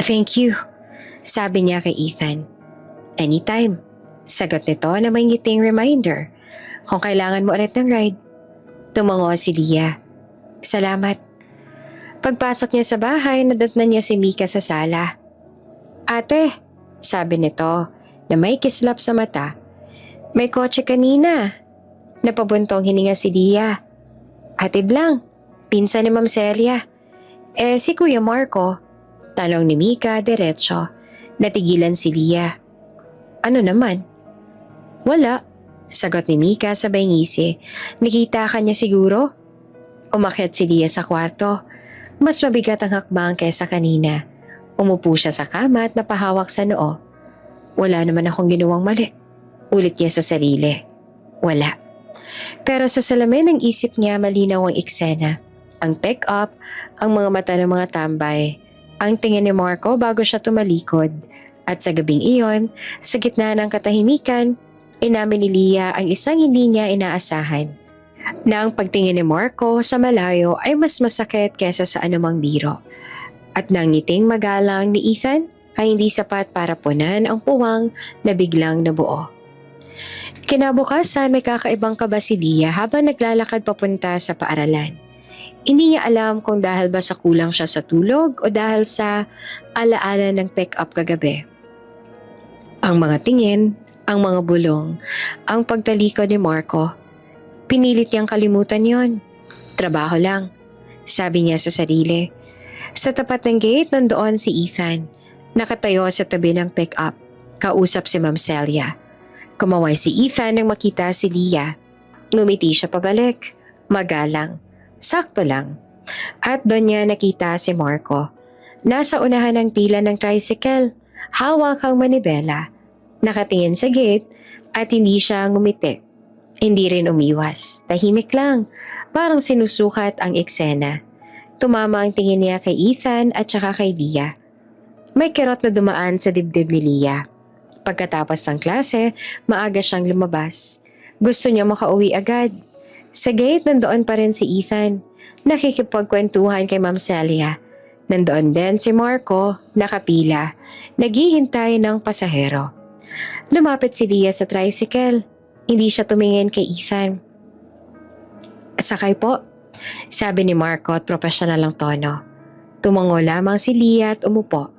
Thank you, sabi niya kay Ethan. Anytime, sagot nito na may ngiting reminder. Kung kailangan mo ulit ng ride. Tumango si Leah. Salamat. Pagpasok niya sa bahay, nadatnan niya si Mika sa sala. Ate, sabi nito na may kislap sa mata. May kotse kanina. Napabuntong hininga si Leah. Hatid lang, pinsan ni Ma'am Celia. Si Kuya Marco? Tanong ni Mika diretso. Natigilan si Leah. Ano naman? Wala, sagot ni Mika sabay ngisi. Nakita ka niya siguro? Umakyat si Leah sa kwarto. Mas mabigat ang hakbang kaysa kanina. Umupo siya sa kama at napahawak sa noo. Wala naman akong ginawang mali. Ulit niya sa sarili. Wala. Pero sa salamin ng isip niya malinaw ang eksena. Ang pick-up, ang mga mata ng mga tambay, ang tingin ni Marco bago siya tumalikod. At sa gabing iyon, sa gitna ng katahimikan, inamin ni Leah ang isang hindi niya inaasahan. Na ang pagtingin ni Marco sa malayo ay mas masakit kesa sa anumang biro. At nang ngiting magalang ni Ethan ay hindi sapat para punan ang puwang na biglang nabuo. Kinabukasan may kakaibang kaba si Leah habang naglalakad papunta sa paaralan. Hindi niya alam kung dahil ba sa kulang siya sa tulog o dahil sa alaala ng pick-up kagabi. Ang mga tingin, ang mga bulong, ang pagtalikod ni Marco, pinilit niyang kalimutan yon. Trabaho lang, sabi niya sa sarili. Sa tapat ng gate nandoon si Ethan, nakatayo sa tabi ng pick-up, kausap si Ma'am Celia. Kumaway si Ethan nang makita si Leah. Ngumiti siya pabalik, magalang, sakto lang. At doon niya nakita si Marco. Nasa unahan ng pila ng tricycle, hawak ang manibela. Nakatingin sa gate at hindi siya ngumiti. Hindi rin umiwas, tahimik lang, parang sinusukat ang eksena. Tumama ang tingin niya kay Ethan at saka kay Leah. May kirot na dumaan sa dibdib ni Leah. Pagkatapos ng klase, maaga siyang lumabas. Gusto niya makauwi agad. Sa gate nandoon pa rin si Ethan. Nakikipagkwentuhan kay Ma'am Celia. Nandoon din si Marco, nakapila, naghihintay ng pasahero. Lumapit si Leah sa tricycle. Hindi siya tumingin kay Ethan. Sakay po, sabi ni Marco at profesional ang tono. Tumango lamang si Leah at umupo.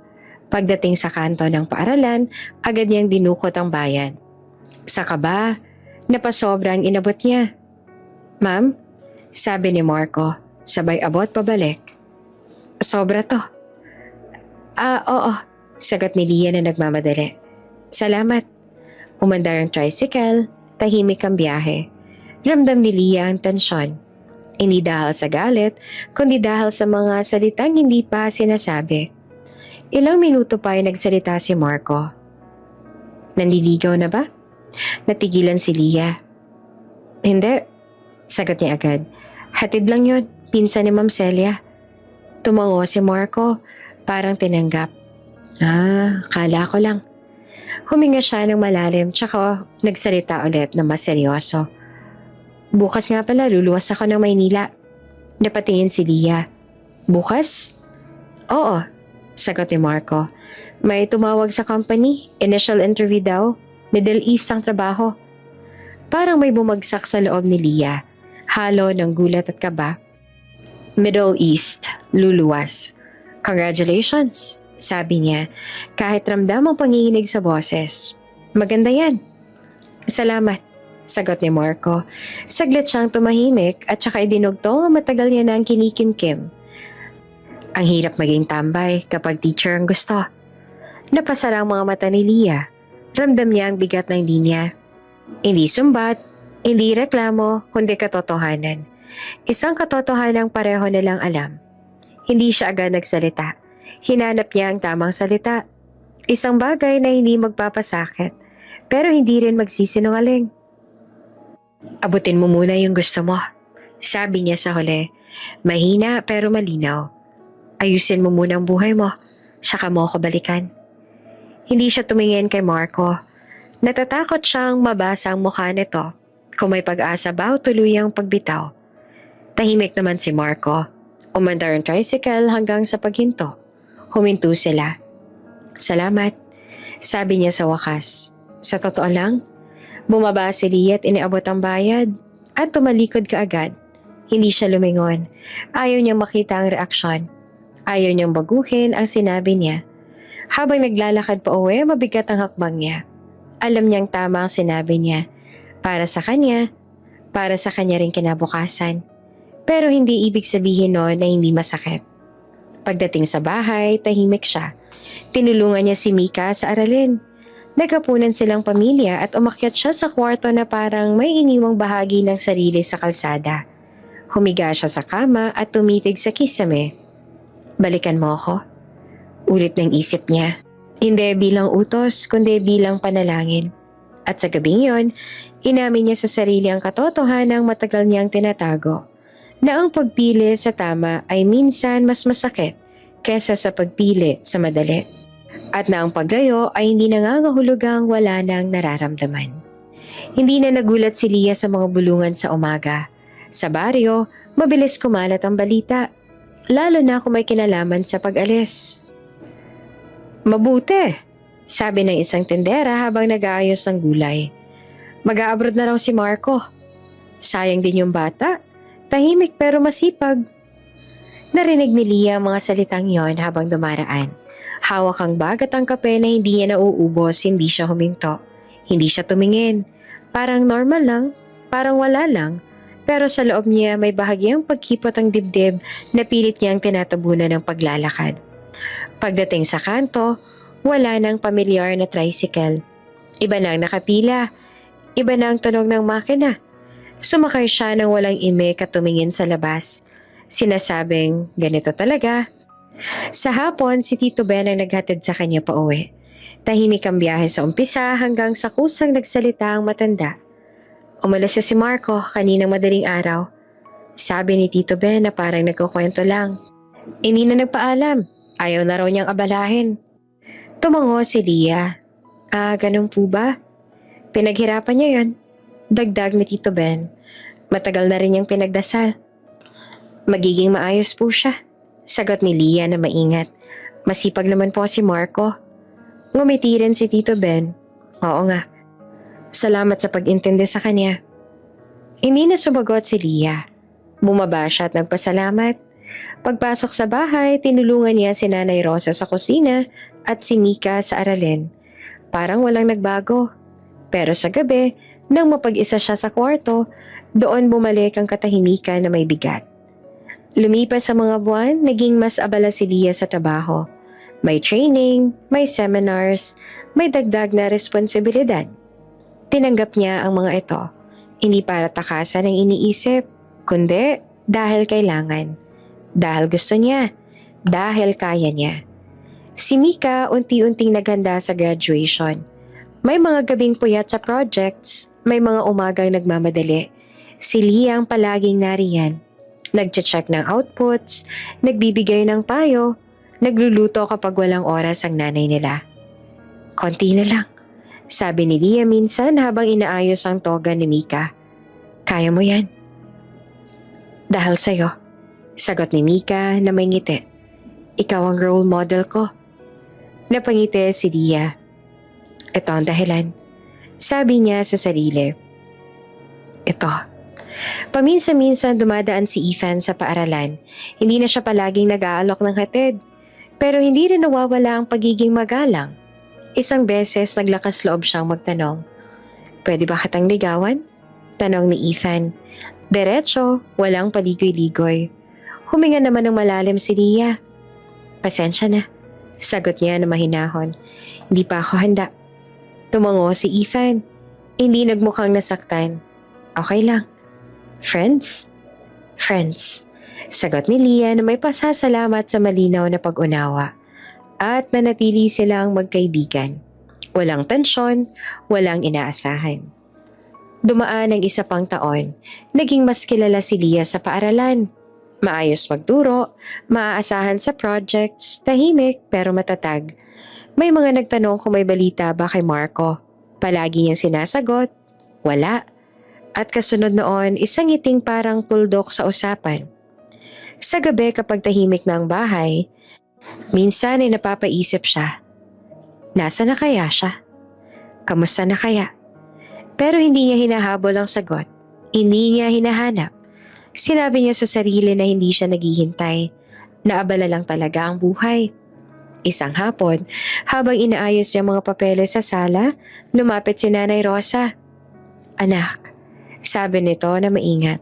Pagdating sa kanto ng paaralan, agad niyang dinukot ang bayad. Sa kaba, napasobrang inabot niya. Ma'am, sabi ni Marco, sabay abot pabalik. Sobra to. Oo, sagot ni Leah na nagmamadali. Salamat. Umandar ang tricycle, tahimik ang biyahe. Ramdam ni Leah ang tensyon. Hindi dahil sa galit, kundi dahil sa mga salitang hindi pa sinasabi. Ilang minuto pa ay nagsalita si Marco. Nanliligaw na ba? Natigilan si Leah. Hindi, sagot niya agad. Hatid lang yun, pinsan ni Ma'am Celia. Tumango si Marco, parang tinanggap. Kala ko lang. Huminga siya ng malalim tsaka nagsalita ulit na mas seryoso. Bukas nga pala luluwas ako ng Maynila. Napatingin si Leah. Bukas? Oo, sagot ni Marco. May tumawag sa company, initial interview daw, Middle East ang trabaho. Parang may bumagsak sa loob ni Leah, halo ng gulat at kaba. Middle East, luluwas. Congratulations, sabi niya, kahit ramdam ang panginginig sa boses. Maganda yan. Salamat, sagot ni Marco. Saglit siyang tumahimik at saka idinugtong ang matagal niya nang kinikimkim. Ang hirap maging tambay kapag teacher ang gusto. Napasara ang mga mata ni Leah. Ramdam niya ang bigat ng linya. Hindi sumbat, hindi reklamo, kundi katotohanan. Isang katotohanang pareho nilang alam. Hindi siya agad nagsalita. Hinanap niya ang tamang salita. Isang bagay na hindi magpapasakit, pero hindi rin magsisinungaling. Abutin mo muna yung gusto mo, sabi niya sa huli. Mahina pero malinaw. Ayusin mo muna ang buhay mo, saka mo ako balikan. Hindi siya tumingin kay Marco. Natatakot siyang mabasa ang mukha nito kung may pag-asa ba o tuluyang pagbitaw. Tahimik naman si Marco. Umandar ang tricycle hanggang sa paghinto. Huminto sila. Salamat, sabi niya sa wakas. Sa totoo lang, bumaba si Leah at iniabot ang bayad at tumalikod kaagad. Hindi siya lumingon. Ayaw niyang makita ang reaksyon. Ayaw niyang baguhin ang sinabi niya. Habang naglalakad pa uwi, mabigat ang hakbang niya. Alam niyang tama ang sinabi niya. Para sa kanya rin kinabukasan. Pero hindi ibig sabihin noon na hindi masakit. Pagdating sa bahay, tahimik siya. Tinulungan niya si Mika sa aralin. Nagkapunan silang pamilya at umakyat siya sa kwarto na parang may iniwang bahagi ng sarili sa kalsada. Humiga siya sa kama at tumitig sa kisame. Balikan mo ako? Ulit ng isip niya. Hindi bilang utos, kundi bilang panalangin. At sa gabing yon, inamin niya sa sarili ang katotohanang matagal niyang tinatago. na ang pagpili sa tama ay minsan mas masakit kesa sa pagpili sa madali. At na ang paglayo ay hindi nangangahulugang wala nang nararamdaman. Hindi na nagulat si Leah sa mga bulungan sa umaga. Sa baryo, mabilis kumalat ang balita, lalo na kung may kinalaman sa pag-alis. Mabuti, sabi ng isang tendera habang nag-aayos ng gulay. Mag-a-abroad na raw si Marco. Sayang din yung bata. Tahimik pero masipag. Narinig ni Leah ang mga salitang yon habang dumaraan. Hawak ang bag at ang kape na hindi niya nauubos, hindi siya huminto. Hindi siya tumingin. Parang normal lang, parang wala lang. Pero sa loob niya may bahagyang pagkipot ang dibdib na pilit niyang tinatabunan ng paglalakad. Pagdating sa kanto, wala nang pamilyar na tricycle. Iba na ang nakapila. Iba na ang tunog ng makina. Sumakay siya nang walang imik at tumingin sa labas. Sinasabing, ganito talaga. Sa hapon, si Tito Ben ang naghatid sa kanya pa uwi. Tahimik ang biyahe sa umpisa hanggang sa kusang nagsalita ang matanda. Umalis na si Marco kaninang madaling araw. Sabi ni Tito Ben na parang nagkukwento lang. Hindi na nagpaalam. Ayaw na raw niyang abalahin. Tumango si Leah. Ganun po ba? Pinaghirapan niya yon. Dagdag ni Tito Ben. Matagal na rin niyang pinagdasal. Magiging maayos po siya. Sagot ni Leah na maingat. Masipag naman po si Marco. Ngumiti rin si Tito Ben. Oo nga. Salamat sa pag-intindi sa kanya. Hindi na sumagot si Leah. Bumaba siya at nagpasalamat. Pagpasok sa bahay, tinulungan niya si Nanay Rosa sa kusina at si Mika sa aralin. Parang walang nagbago. Pero sa gabi, nang mapag-isa siya sa kwarto, doon bumalik ang katahimikan na may bigat. Lumipas sa mga buwan, naging mas abala si Leah sa trabaho. May training, may seminars, may dagdag na responsibilidad. Tinanggap niya ang mga ito, hindi para takasan ang iniisip, kundi dahil kailangan. Dahil gusto niya, dahil kaya niya. Si Mika unti-unting naghanda sa graduation. May mga gabing puyat sa projects, may mga umagang nagmamadali. Si Leah ang palaging nariyan. Nagche-check ng outputs, nagbibigay ng payo, nagluluto kapag walang oras ang nanay nila. Konti na lang, sabi ni Leah minsan habang inaayos ang toga ni Mika. Kaya mo yan. Dahil sa'yo, sagot ni Mika na may ngiti. Ikaw ang role model ko. Napangiti si Leah. Ito ang dahilan. Sabi niya sa sarili. Ito. Paminsan-minsan dumadaan si Ethan sa paaralan. Hindi na siya palaging nag-aalok ng hatid. Pero hindi rin nawawala ang pagiging magalang. Isang beses naglakas loob siyang magtanong. Pwede ba kitang ligawan? Tanong ni Ethan. Diretso, walang paligoy-ligoy. Huminga naman ng malalim si Leah. Pasensya na. Sagot niya na mahinahon. Hindi pa ako handa. Tumango si Ethan. Hindi nagmukhang nasaktan. Okay lang. Friends? Friends. Sagot ni Leah na may pasasalamat sa malinaw na pag-unawa. At nanatili silang magkaibigan. Walang tensyon, walang inaasahan. Dumaan ang isa pang taon. Naging mas kilala si Leah sa paaralan. Maayos magturo, maaasahan sa projects, tahimik pero matatag. May mga nagtanong kung may balita ba kay Marco. Palagi niyang sinasagot, wala. At kasunod noon, isang ngiting parang tuldok sa usapan. Sa gabi kapag tahimik na ang bahay, minsan ay napapaisip siya. Nasa na kaya siya? Kamusta na kaya? Pero hindi niya hinahabol ang sagot. Hindi niya hinahanap. Sinabi niya sa sarili na hindi siya naghihintay. Naabala lang talaga ang buhay. Isang hapon, habang inaayos niya mga papeles sa sala, lumapit si Nanay Rosa. Anak, sabi nito na maingat.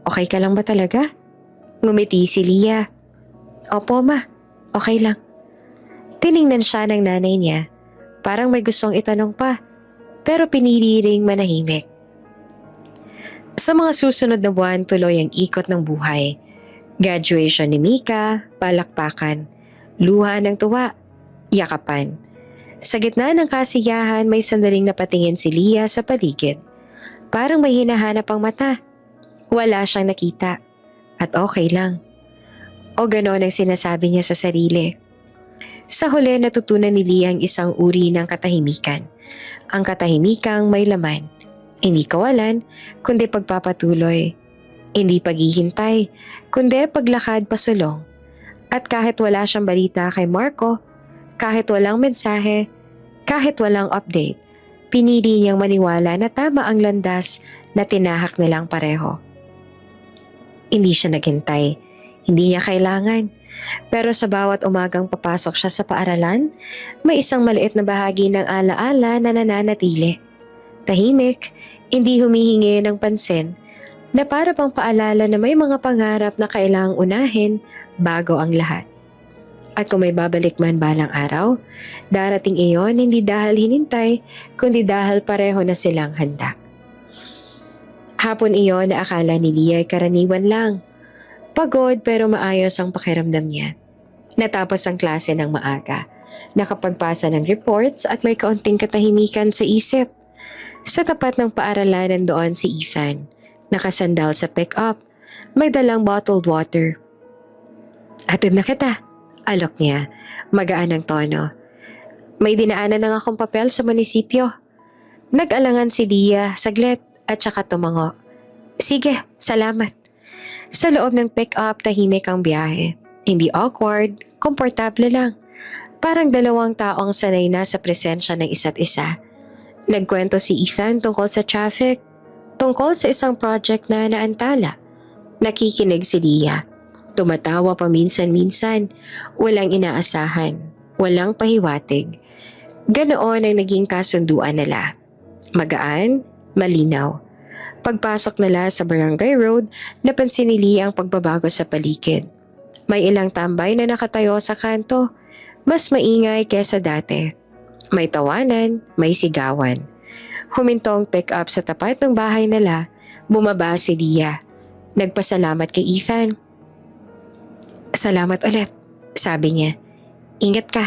Okay ka lang ba talaga? Ngumiti si Leah. Opo ma, okay lang. Tiningnan siya ng nanay niya. Parang may gustong itanong pa, pero pinili ring manahimik. Sa mga susunod na buwan, tuloy ang ikot ng buhay. Graduation ni Mika, palakpakan, luha ng tuwa, yakapan. Sa gitna ng kasiyahan, may sandaling napatingin si Leah sa paligid. Parang may hinahanap ang mata. Wala siyang nakita. at okay lang. O ganon ang sinasabi niya sa sarili. Sa huli natutunan ni Lia ang isang uri ng katahimikan. Ang katahimikang may laman. Hindi kawalan, kundi pagpapatuloy. Hindi paghihintay, kundi paglakad pasulong. At kahit wala siyang balita kay Marco, kahit walang mensahe, kahit walang update, pinili niyang maniwala na tama ang landas na tinahak nilang pareho. Hindi siya naghintay, hindi niya kailangan. Pero sa bawat umagang papasok siya sa paaralan, may isang maliit na bahagi ng alaala na nananatili. Tahimik, hindi humihingi ng pansin, na para pang paalala na may mga pangarap na kailangang unahin bago ang lahat. At kung may babalik man balang araw, darating iyon hindi dahil hinintay, kundi dahil pareho na silang handa. Hapon iyon na akala ni Lia ay karaniwan lang. Pagod pero maayos ang pakiramdam niya. Natapos ang klase ng maaga. Nakapagpasa ng reports at may kaunting katahimikan sa isip. Sa tapat ng paaralan nandoon si Ethan. Nakasandal sa pick-up. May dalang bottled water. Hatid na kita. Alok niya. Magaan ang tono. May dinaanan na akong papel sa munisipyo. Nag-alangan si Lia saglit at saka tumango. Sige, salamat. Sa loob ng pick-up tahimik ang biyahe. Hindi awkward, komportable lang. Parang dalawang taong sanay na sa presensya ng isa't isa. Nagkwento si Ethan tungkol sa traffic, tungkol sa isang project na naantala. Nakikinig si Lia. Tumatawa paminsan-minsan, walang inaasahan, walang pahiwatig. Ganoon ang naging kasunduan nila. Magaan, malinaw. Pagpasok nila sa Barangay Road, napansin ni Lia ang pagbabago sa paligid. May ilang tambay na nakatayo sa kanto, mas maingay kesa dati. May tawanan, may sigawan. Humintong pick-up sa tapat ng bahay nila, bumaba si Lia. Nagpasalamat kay Ethan. Salamat ulit, sabi niya. Ingat ka.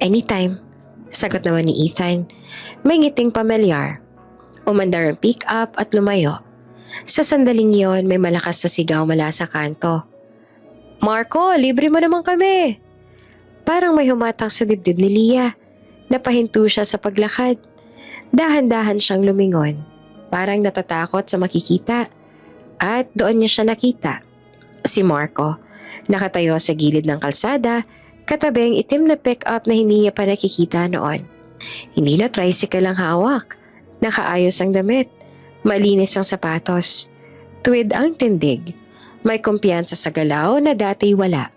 Anytime, sagot naman ni Ethan. May ngiting pamilyar. Umandar ang pick-up at lumayo. Sa sandaling yon may malakas na sigaw mula sa kanto. Marco, libre mo naman kami. Parang may humatak sa dibdib ni Lia. Napahinto siya sa paglakad. Dahan-dahan siyang lumingon. Parang natatakot sa makikita. At doon niya siya nakita. Si Marco. Nakatayo sa gilid ng kalsada, katabi ang itim na pick-up na hindi niya pa nakikita noon. Hindi na tricycle ang hawak. Nakaayos ang damit. Malinis ang sapatos. Tuwid ang tindig. May kumpiyansa sa galaw na dati wala.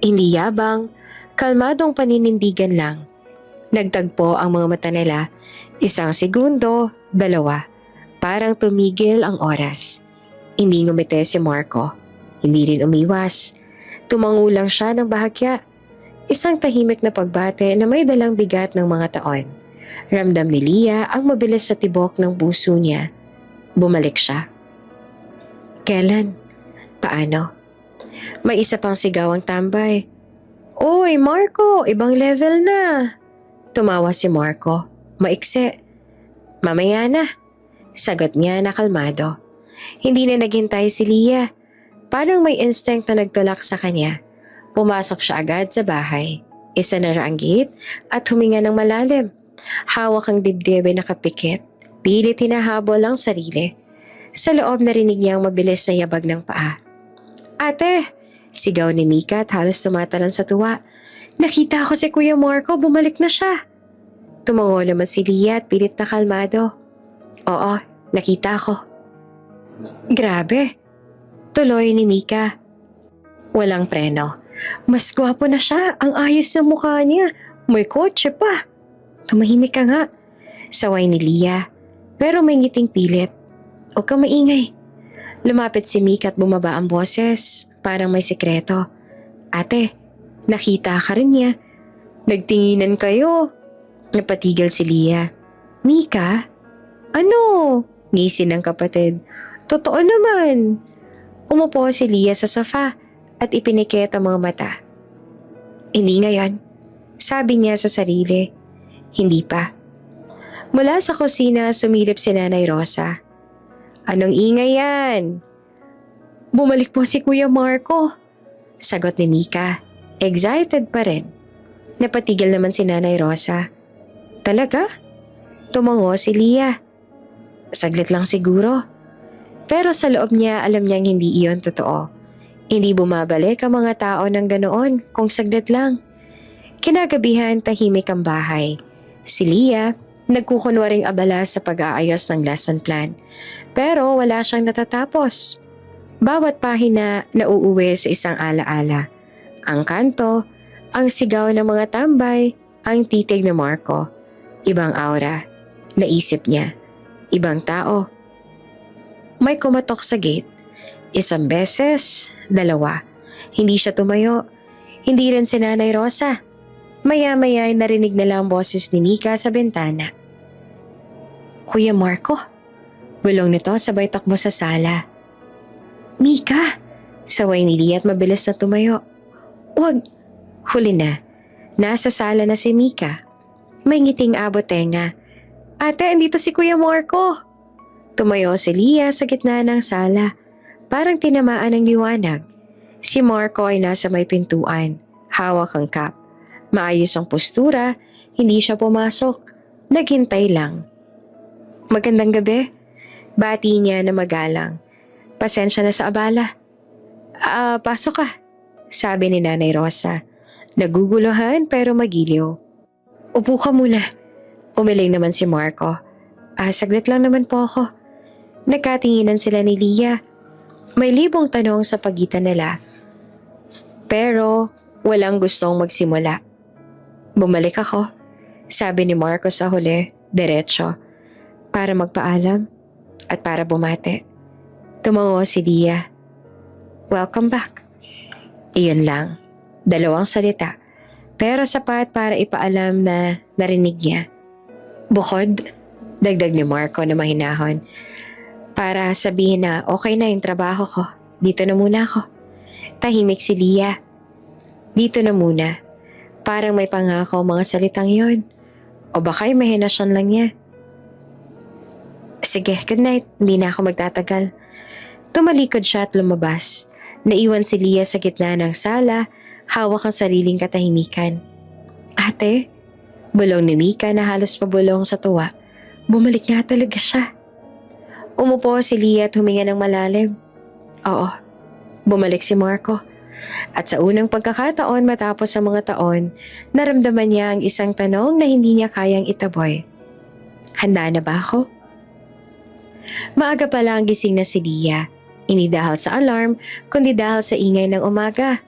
Hindi yabang, kalmadong paninindigan lang. Nagtagpo ang mga mata nila. Isang segundo, dalawa. Parang tumigil ang oras. Hindi ngumiti si Marco. Hindi rin umiwas. Tumango lang siya ng bahagya. Isang tahimik na pagbate na may dalang bigat ng mga taon. Ramdam ni Lia ang mabilis sa tibok ng puso niya. Bumalik siya. Kailan? Paano? May isa pang sigaw ang tambay. Oy, Marco! Ibang level na! Tumawa si Marco. Maikse. Mamaya na. Sagot niya na kalmado. Hindi na naghintay si Lia. Parang may instinct na nagtulak sa kanya. Pumasok siya agad sa bahay. Isanara ang gate at huminga ng malalim. Hawak ang dibdib ay nakapikit. Pilit hinahabol ang sarili. Sa loob narinig niya ang mabilis na yabag ng paa. Ate! Sigaw ni Mika at halos tumatalan sa tuwa. Nakita ko si Kuya Marco, bumalik na siya. Tumango naman si Lia at pilit na kalmado. Oo, nakita ko. Grabe! Tuloy ni Mika. Walang preno. Mas gwapo na siya, ang ayos ng mukha niya. May kotse pa. Tumahimik ka nga. Saway ni Lia. Pero may ngiting pilit. Huwag kang maingay. Lumapit si Mika at bumaba ang boses. Parang may sikreto. Ate, nakita ka rin niya. Nagtinginan kayo. Napatigil si Lia. Mika? Ano? Ngisi ng kapatid. Totoo naman. Umupo si Lia sa sofa at ipinikit ang mga mata. Hindi ngayon. Sabi niya sa sarili. Hindi pa. Mula sa kusina sumilip si Nanay Rosa. Anong ingay yan? Bumalik po si Kuya Marco. Sagot ni Mika. Excited pa rin. Napatigil naman si Nanay Rosa. Talaga? Tumango si Lia. Saglit lang siguro. Pero sa loob niya alam niyang hindi iyon totoo. Hindi bumabalik ang mga tao ng ganoon kung saglit lang. Kinagabihan tahimik ang bahay. Si Lia nagkukunwaring abala sa pag-aayos ng lesson plan. Pero wala siyang natatapos. Bawat pahina nauuwi sa isang alaala. Ang kanto, ang sigaw ng mga tambay, ang titig ni Marco. Ibang aura. Naisip niya. Ibang tao. May kumatok sa gate. Isang beses, dalawa. Hindi siya tumayo. Hindi rin si Nanay Rosa. Maya-maya ay narinig na lang ang boses ni Mika sa bintana. Kuya Marco? Bulong nito sabay takbo sa sala. Mika! Saway ni Lia at mabilis na tumayo. Wag! Huli na. Nasa sala na si Mika. May ngiting abotenga. Ate, andito si Kuya Marco! Tumayo si Lia sa gitna ng sala. Parang tinamaan ng liwanag. Si Marco ay nasa may pintuan. Hawak ang cup. Maayos ang postura. Hindi siya pumasok. Naghintay lang. Magandang gabi. Bati niya na magalang. Pasensya na sa abala. Pasok ka. Sabi ni Nanay Rosa. Naguguluhan pero magiliw. Upo ka muna. Umiling naman si Marco. Saglit lang naman po ako. Nagkatinginan sila ni Lia. May libong tanong sa pagitan nila. Pero walang gustong magsimula. Bumalik ako. Sabi ni Marco sa huli, diretso. Para magpaalam at para bumate. Tumango si Lia. Welcome back. Iyon lang. Dalawang salita. Pero sapat para ipaalam na narinig niya. Bukod, dagdag ni Marco na mahinahon. Para sabihin na okay na yung trabaho ko. Dito na muna ako. Tahimik si Lia. Dito na muna. Parang may pangako mga salitang yon. O baka imahinasyon lang niya. Sige, good night. Hindi na ako magtatagal. Tumalikod siya at lumabas. Naiwan si Lia sa gitna ng sala, hawak ang sariling katahimikan. Ate, bulong ni Mika na halos pabulong sa tuwa. Bumalik nga talaga siya. Umupo si Lia at huminga ng malalim. Oo, bumalik si Marco. At sa unang pagkakataon matapos ang mga taon, naramdaman niya ang isang tanong na hindi niya kayang itaboy. Handa na ba ako? Maaga pa lang gising na si Lia. Hindi dahil sa alarm, kundi dahil sa ingay ng umaga.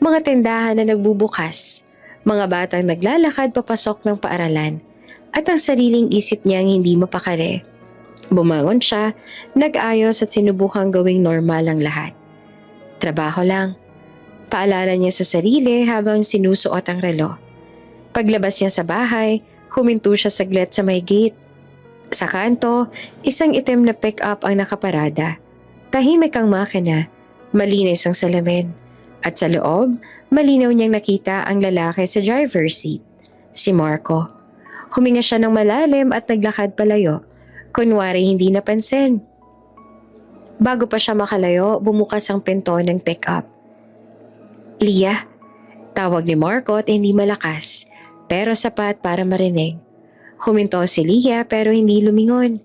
Mga tindahan na nagbubukas, mga batang naglalakad papasok ng paaralan, at ang sariling isip niyang hindi mapakali. Bumangon siya, nag-ayos at sinubukang gawing normal ang lahat. Trabaho lang. Paalala niya sa sarili habang sinusuot ang relo. Paglabas niya sa bahay, huminto siya saglit sa may gate. Sa kanto, isang itim na pick-up ang nakaparada. Tahimik ang makina, malinis ang salamin. At sa loob, malinaw niyang nakita ang lalaki sa driver's seat, si Marco. Huminga siya ng malalim at naglakad palayo, kunwari hindi napansin. Bago pa siya makalayo, bumukas ang pinto ng pick-up. Lia, tawag ni Marco at hindi malakas, pero sapat para marinig. Huminto si Lia pero hindi lumingon.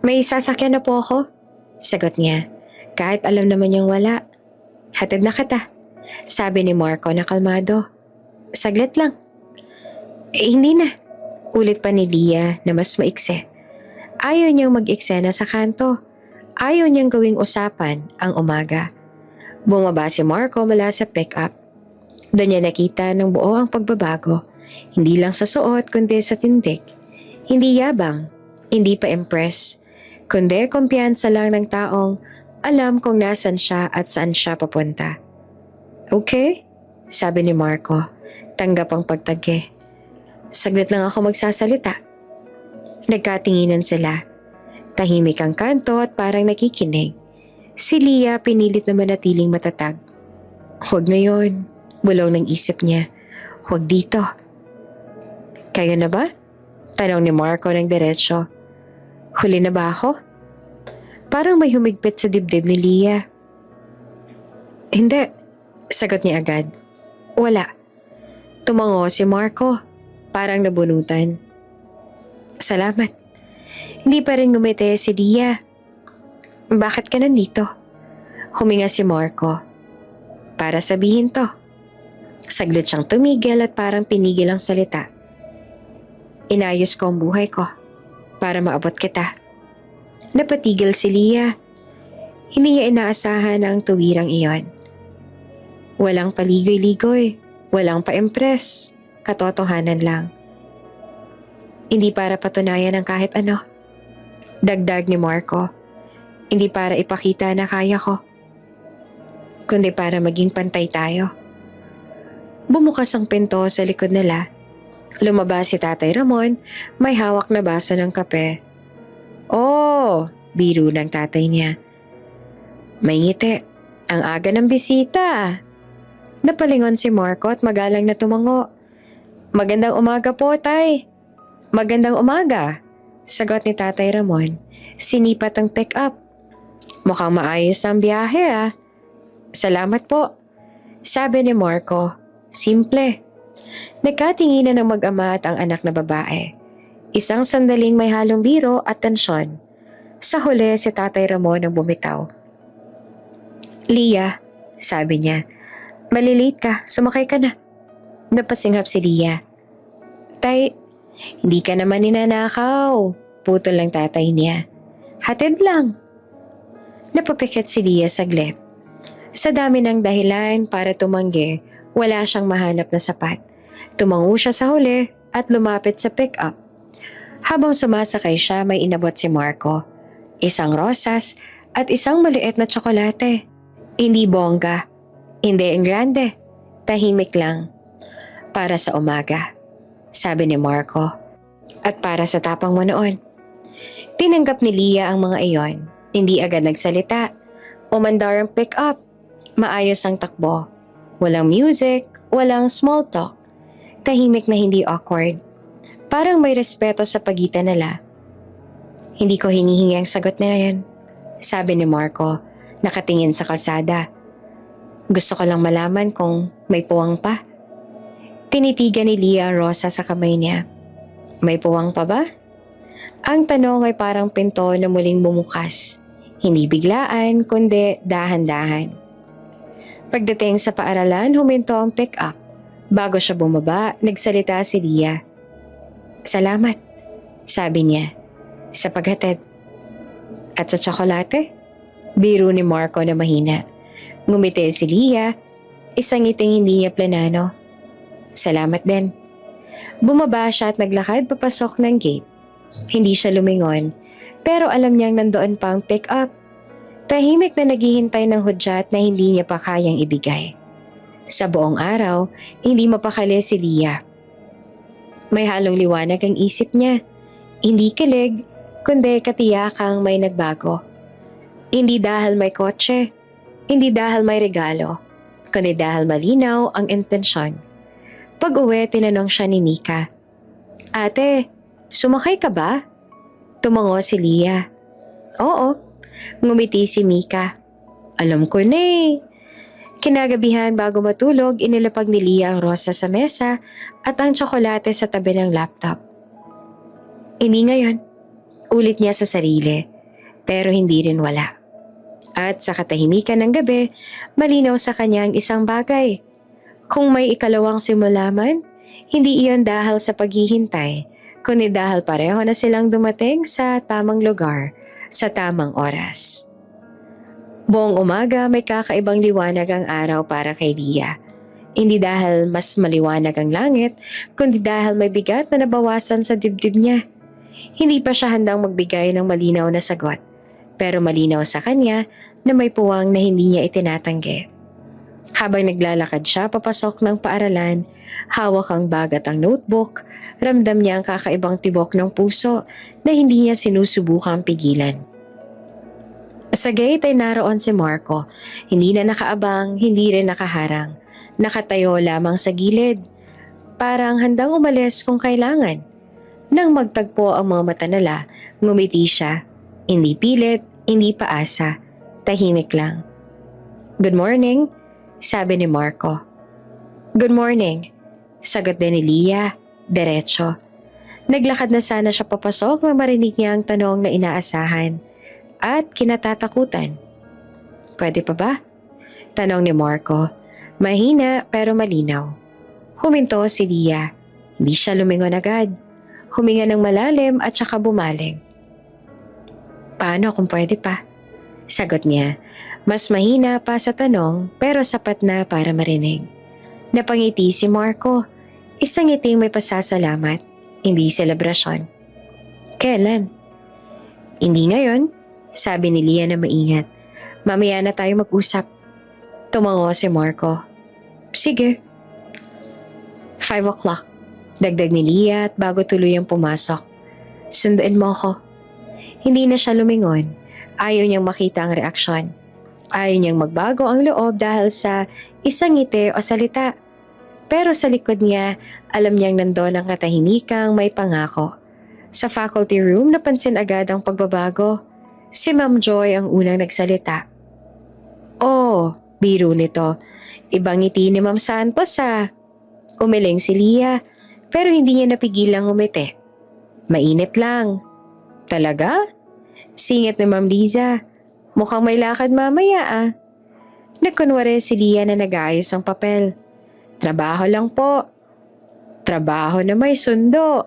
May sasakyan na po ako, sagot niya, kahit alam naman niyang wala. Hatid na kita, sabi ni Marco na kalmado. Saglit lang. Hindi na, ulit pa ni Lia na mas maikse. Ayaw niyang mag-eksena sa kanto. Ayaw niyang gawing usapan ang umaga. Bumaba si Marco mula sa pick-up. Doon niya nakita ng buo ang pagbabago. Hindi lang sa suot kundi sa tindig. Hindi yabang, hindi pa impress, kundi kumpiyansa lang ng taong alam kung nasan siya at saan siya papunta. Okay? Sabi ni Marco, tanggap ang pagtaggi. Saglit lang ako magsasalita. Nagkatinginan sila. Tahimik ang kanto at parang nakikinig. Si Lia pinilit na manatiling matatag. Huwag ngayon, bulong ng isip niya. Huwag dito. Kayo na ba? Tanong ni Marco ng diretsyo. Huli na ba ako? Parang may humigpit sa dibdib ni Leah. Hindi, sagot niya agad. Wala. Tumango si Marco, parang nabunutan. Salamat. Hindi pa rin ngumiti si Leah. Bakit ka nandito? Huminga si Marco. Para sabihin to. Saglit siyang tumigil at parang pinigil ang salita. Inayos ko ang buhay ko para maabot kita. Napatigil si Leah. Hindi niya inaasahan ang tuwirang iyon. Walang paligoy-ligoy, walang pa-impress, katotohanan lang. Hindi para patunayan ng kahit ano. Dagdag ni Marco. Hindi para ipakita na kaya ko, kundi para maging pantay tayo. Bumukas ang pinto sa likod nila. Lumabas si Tatay Ramon, may hawak na baso ng kape. Oh, biro ng tatay niya. May ngiti, ang aga ng bisita. Napalingon si Marco at magalang na tumango. Magandang umaga po, Tay. Magandang umaga, sagot ni Tatay Ramon. Sinipat ang pick-up. Mukhang maayos ang biyahe ah. Salamat po, sabi ni Marco. Simple. Nagkatinginan ng mag-ama at ang anak na babae. Isang sandaling may halong biro at tensyon. Sa huli si Tatay Ramon ang bumitaw. Leah, sabi niya, malilate ka, sumakay ka na. Napasinghap si Leah. Tay, hindi ka naman ninanakaw, putol lang tatay niya. Hatid lang. Napapikit si Leah saglit. Sa dami ng dahilan para tumanggi, wala siyang mahanap na sapat. Tumango siya sa huli at lumapit sa pick-up. Habang sumasakay siya, may inabot si Marco. Isang rosas at isang maliit na tsokolate. Hindi bongga, hindi ang grande, tahimik lang. Para sa umaga, sabi ni Marco. At para sa tapang mo noon. Tinanggap ni Leah ang mga iyon. Hindi agad nagsalita. Umandar ang pick-up. Maayos ang takbo. Walang music, walang small talk. Tahimik na hindi awkward. Parang may respeto sa pagitan nila. Hindi ko hinihingi ang sagot na yan, sabi ni Marco, nakatingin sa kalsada. Gusto ko lang malaman kung may puwang pa. Tinitigan ni Leah ang rosa sa kamay niya. May puwang pa ba? Ang tanong ay parang pinto na muling bumukas. Hindi biglaan, kundi dahan-dahan. Pagdating sa paaralan, huminto ang pick-up. Bago siya bumaba, nagsalita si Leah. Salamat, sabi niya, sa paghatid. At sa tsokolate? Biro ni Marco na mahina. Ngumiti si Leah, isang ngiting hindi niya planano. Salamat din. Bumaba siya at naglakad papasok ng gate. Hindi siya lumingon, pero alam niyang nandoon pa ang pick-up. Tahimik na naghihintay ng hudyat na hindi niya pa kayang ibigay. Sa buong araw, hindi mapakali si Leah. May halong liwanag ang isip niya. Hindi kilig, kundi katiyakang may nagbago. Hindi dahil may kotse, hindi dahil may regalo, kundi dahil malinaw ang intensyon. Pag-uwi, tinanong siya ni Mika. Ate, sumakay ka ba? Tumango si Leah. Oo, ngumiti si Mika. Alam ko na eh. Kinagabihan bago matulog, inilapag ni Leah ang rosa sa mesa at ang tsokolate sa tabi ng laptop. Hindi ngayon, ulit niya sa sarili, pero hindi rin wala. At sa katahimikan ng gabi, malinaw sa kanya ang isang bagay. Kung may ikalawang simula man, hindi iyon dahil sa paghihintay, kundi dahil pareho na silang dumating sa tamang lugar, sa tamang oras. Buong umaga may kakaibang liwanag ang araw para kay Leah. Hindi dahil mas maliwanag ang langit, kundi dahil may bigat na nabawasan sa dibdib niya. Hindi pa siya handang magbigay ng malinaw na sagot, pero malinaw sa kanya na may puwang na hindi niya itinatanggi. Habang naglalakad siya papasok ng paaralan, hawak ang bag at ang notebook, ramdam niya ang kakaibang tibok ng puso na hindi niya sinusubukang pigilan. Sa gate ay naroon si Marco, hindi na nakaabang, hindi rin nakaharang. Nakatayo lamang sa gilid, parang handang umalis kung kailangan. Nang magtagpo ang mga mata nila, ngumiti siya. Hindi pilit, Hindi paasa, tahimik lang. Good morning, sabi ni Marco. Good morning, sagot din ni Lia, diretso. Naglakad na sana siya papasok nang marinig niya ang tanong na inaasahan at kinatatakutan. Pwede pa ba? Tanong ni Marco. Mahina pero malinaw. Huminto si Lia. Hindi siya lumingon agad. Huminga ng malalim at saka bumaling. Paano kung pwede pa? Sagot niya. Mas mahina pa sa tanong pero sapat na para marinig. Napangiti si Marco. Isang ngiting may pasasalamat, hindi selebrasyon. Kailan? Hindi ngayon, sabi ni Lia na maingat. Mamaya na tayo mag-usap. Tumango si Marco. Sige. 5 o'clock. Dagdag ni Lia at bago tuluyang pumasok. Sunduin mo ako. Hindi na siya lumingon. Ayaw niyang makita ang reaksyon. Ayaw niyang magbago ang loob dahil sa isang ngiti o salita. Pero sa likod niya, alam niyang nandoon ang katahimikang may pangako. Sa faculty room, napansin agad ang pagbabago. Si Ma'am Joy ang unang nagsalita. Oh, biro nito. Ibang ngiti ni Ma'am Santos ah. Umiling si Lia, pero hindi niya napigilang umiti. Mainit lang. Talaga? Singit ni Ma'am Liza. Mukhang may lakad mamaya ah. Nagkunwari si Lia na nag-aayos ang papel. Trabaho lang po. Trabaho na may sundo.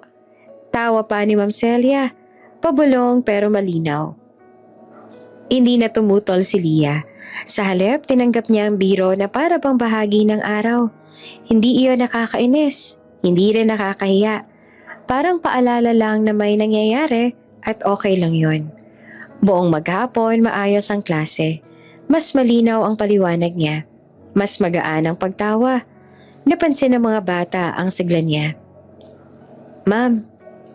Tawa pa ni Ma'am Celia. Pabulong pero malinaw. Hindi na tumutol si Lia. Sa halip, tinanggap niya ang biro na para pang bahagi ng araw. Hindi iyon nakakainis. Hindi rin nakakahiya. Parang paalala lang na may nangyayari at okay lang yon. Buong maghapon, maayos ang klase. Mas malinaw ang paliwanag niya. Mas magaan ang pagtawa. Napansin ng mga bata ang sigla niya. Ma'am,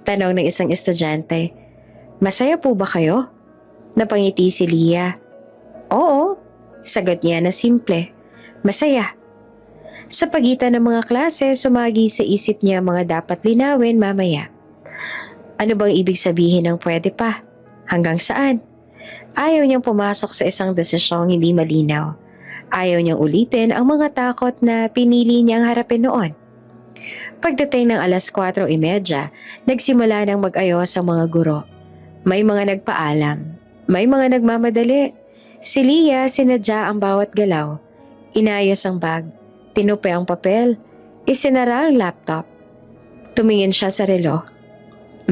tanong ng isang estudyante, masaya po ba kayo? Napangiti si Lia. Oo, sagot niya na simple. Masaya. Sa pagitan ng mga klase, sumagi sa isip niya mga dapat linawin mamaya. Ano bang ibig sabihin ng pwede pa? Hanggang saan? Ayaw niyang pumasok sa isang desisyong hindi malinaw. Ayaw niyang ulitin ang mga takot na pinili niyang harapin noon. Pagdating ng 4:30, nagsimula ng mag-ayos ang mga guro. May mga nagpaalam, may mga nagmamadali. Si Lia sinadya ang bawat galaw. Inayos ang bag, tinupi ang papel, isinara ang laptop. Tumingin siya sa relo.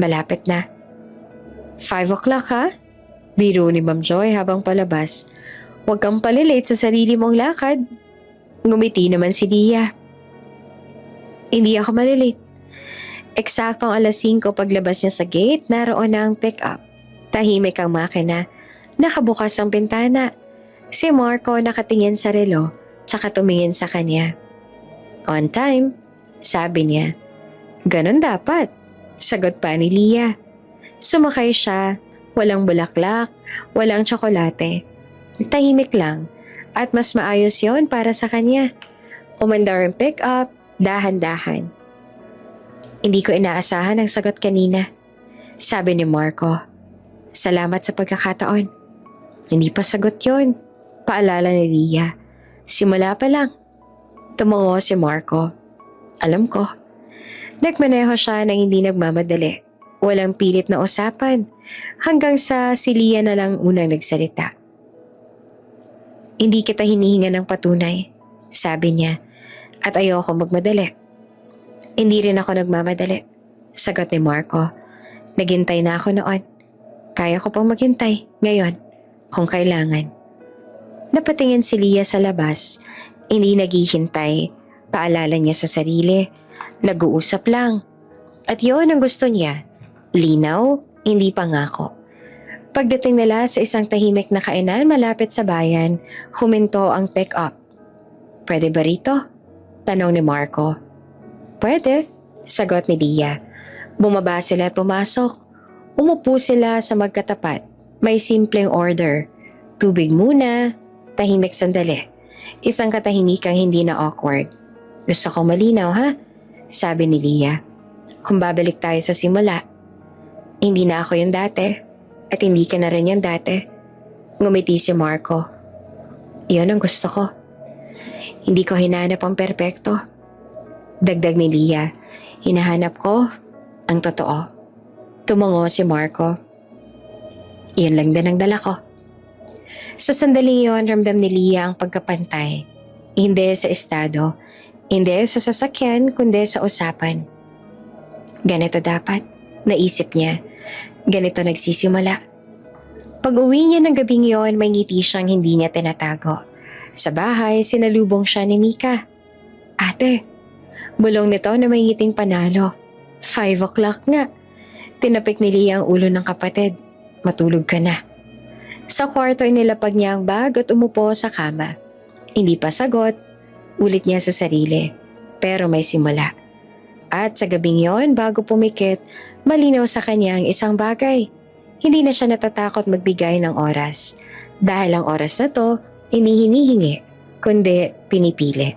Malapit na. 5 o'clock ha? Biro ni Ma'am Joy habang palabas. Huwag kang palilate sa sarili mong lakad. Ngumiti naman si Lia. Hindi ako malilate. Eksaktong 5:00 paglabas niya sa gate, naroon na ang pick-up. Tahimik ang makina. Nakabukas ang bintana. Si Marco nakatingin sa relo, tsaka tumingin sa kanya. On time, sabi niya. Ganon dapat, sagot pa ni Lia. Sumakay siya, walang bulaklak, walang tsokolate. Tahimik lang at mas maayos yon para sa kanya. Umandar ang pick-up, dahan-dahan. Hindi ko inaasahan ang sagot kanina, sabi ni Marco. Salamat sa pagkakataon. Hindi pa sagot yon, paalala ni Lia. Simula pa lang. Tumango si Marco. Alam ko. Nagmaneho siya nang hindi nagmamadali. Walang pilit na usapan hanggang sa si Lia na lang unang nagsalita. Hindi kita hinihinga ng patunay, sabi niya, at ayoko magmadali. Hindi rin ako nagmamadali, sagot ni Marco. Naghintay na ako noon. Kaya ko pang maghintay ngayon, kung kailangan. Napatingin si Lia sa labas, hindi naghihintay, paalala niya sa sarili. Nag-uusap lang. At yun ang gusto niya. Linaw, hindi pangako. Pagdating nila sa isang tahimik na kainan malapit sa bayan, huminto ang pick-up. Pwede ba rito? Tanong ni Marco. Pwede, sagot ni Lia. Bumaba sila at pumasok. Umupo sila sa magkatapat. May simpleng order. Tubig muna, tahimik sandali. Isang katahimikang hindi na awkward. Gusto ko malinaw ha? Sabi ni Lia. Kung babalik tayo sa simula, hindi na ako yung dati at hindi ka na rin yung dati. Ngumiti si Marco. Iyon ang gusto ko. Hindi ko hinahanap ang perpekto. Dagdag ni Lia, hinahanap ko ang totoo. Tumungo si Marco. Iyan lang din ang dala ko. Sa sandaling iyon, ramdam ni Lia ang pagkapantay. Hindi sa estado, hindi sa sasakyan, kundi sa usapan. Ganito dapat, naisip niya. Ganito nagsisimula. Pag-uwi niya ng gabing iyon, may ngiti siyang hindi niya tinatago. Sa bahay, sinalubong siya ni Mika. Ate, bulong nito na may ngiting panalo. 5 o'clock nga. Tinapik ni Lia ang ulo ng kapatid. Matulog ka na. Sa kwarto ay nilapag niya ang bag at umupo sa kama. Hindi pa sagot, ulit niya sa sarili. Pero may simula. At sa gabing yon, bago pumikit, malinaw sa kanya ang isang bagay. Hindi na siya natatakot magbigay ng oras. Dahil ang oras na to, hindi hinihingi, kundi pinipili.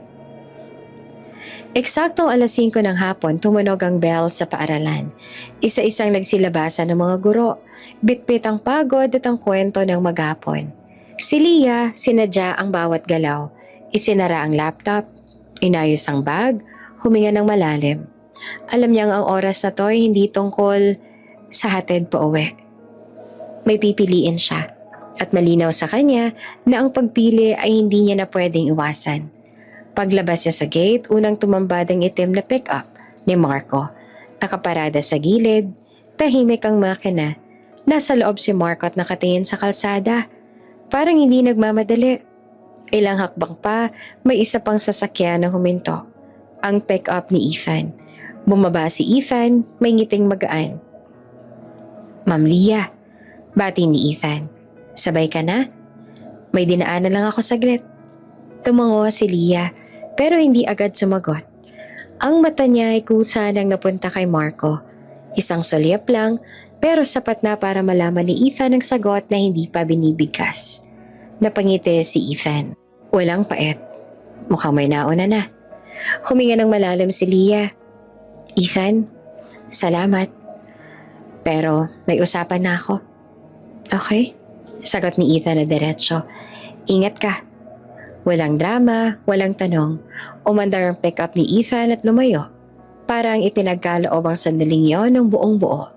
Eksaktong 5:00 ng hapon, tumunog ang bell sa paaralan. Isa-isang nagsilabasan ng mga guro. Bitbit ang pagod at ang kwento ng maghapon. Si Lia, sinadya ang bawat galaw. Isinara ang laptop, inayos ang bag, huminga ng malalim. Alam niyang ang oras na to ay hindi tungkol sa hatid pa uwi. May pipiliin siya. At malinaw sa kanya na ang pagpili ay hindi niya na pwedeng iwasan. Paglabas niya sa gate, unang tumambad ang itim na pick-up ni Marco. Nakaparada sa gilid, tahimik ang makina. Nasa loob si Marco at nakatingin sa kalsada. Parang hindi nagmamadali. Ilang hakbang pa, may isa pang sasakyan na huminto. Ang pick-up ni Ethan. Bumaba si Ethan, may ngiting magaan. Ma'am Lia, bati ni Ethan. Sabay ka na? May dinaanan lang ako saglit. Tumango si Lia, pero hindi agad sumagot. Ang mata niya ay kusa nang napunta kay Marco. Isang sulyap lang, pero sapat na para malaman ni Ethan ang sagot na hindi pa binibigkas. Napangiti si Ethan. Walang pait. Mukhang may nauna na. Huminga ng malalim si Lia. Ethan, salamat. Pero may usapan na ako. Okay? Sagot ni Ethan na diretso. Ingat ka. Walang drama, walang tanong. Umandar ang pick-up ni Ethan at lumayo. Parang ipinagkaloob ang sandaling yon ng buong buo.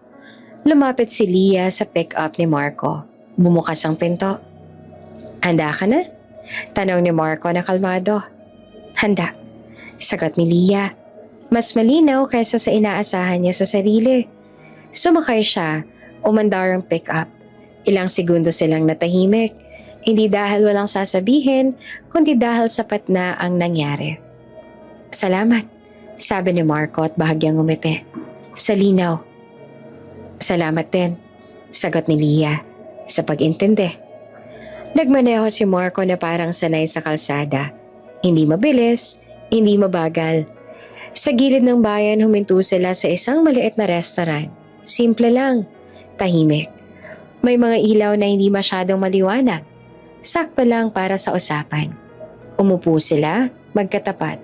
Lumapit si Lia sa pick-up ni Marco. Bumukas ang pinto. Handa ka na? Tanong ni Marco na kalmado. Handa. Sagot ni Lia. Mas malinaw kaysa sa inaasahan niya sa sarili. Sumakay siya. Umandar ang pick-up. Ilang segundo silang natahimik, hindi dahil walang sasabihin, kundi dahil sapat na ang nangyari. Salamat, sabi ni Marco at bahagyang ngumiti. Sa linaw. Salamat din, sagot ni Lia, sa pag-intindi. Nagmaneho si Marco na parang sanay sa kalsada. Hindi mabilis, hindi mabagal. Sa gilid ng bayan huminto sila sa isang maliit na restaurant. Simple lang, tahimik. May mga ilaw na hindi masyadong maliwanag. Sakto lang para sa usapan. Umupo sila, magkatapat.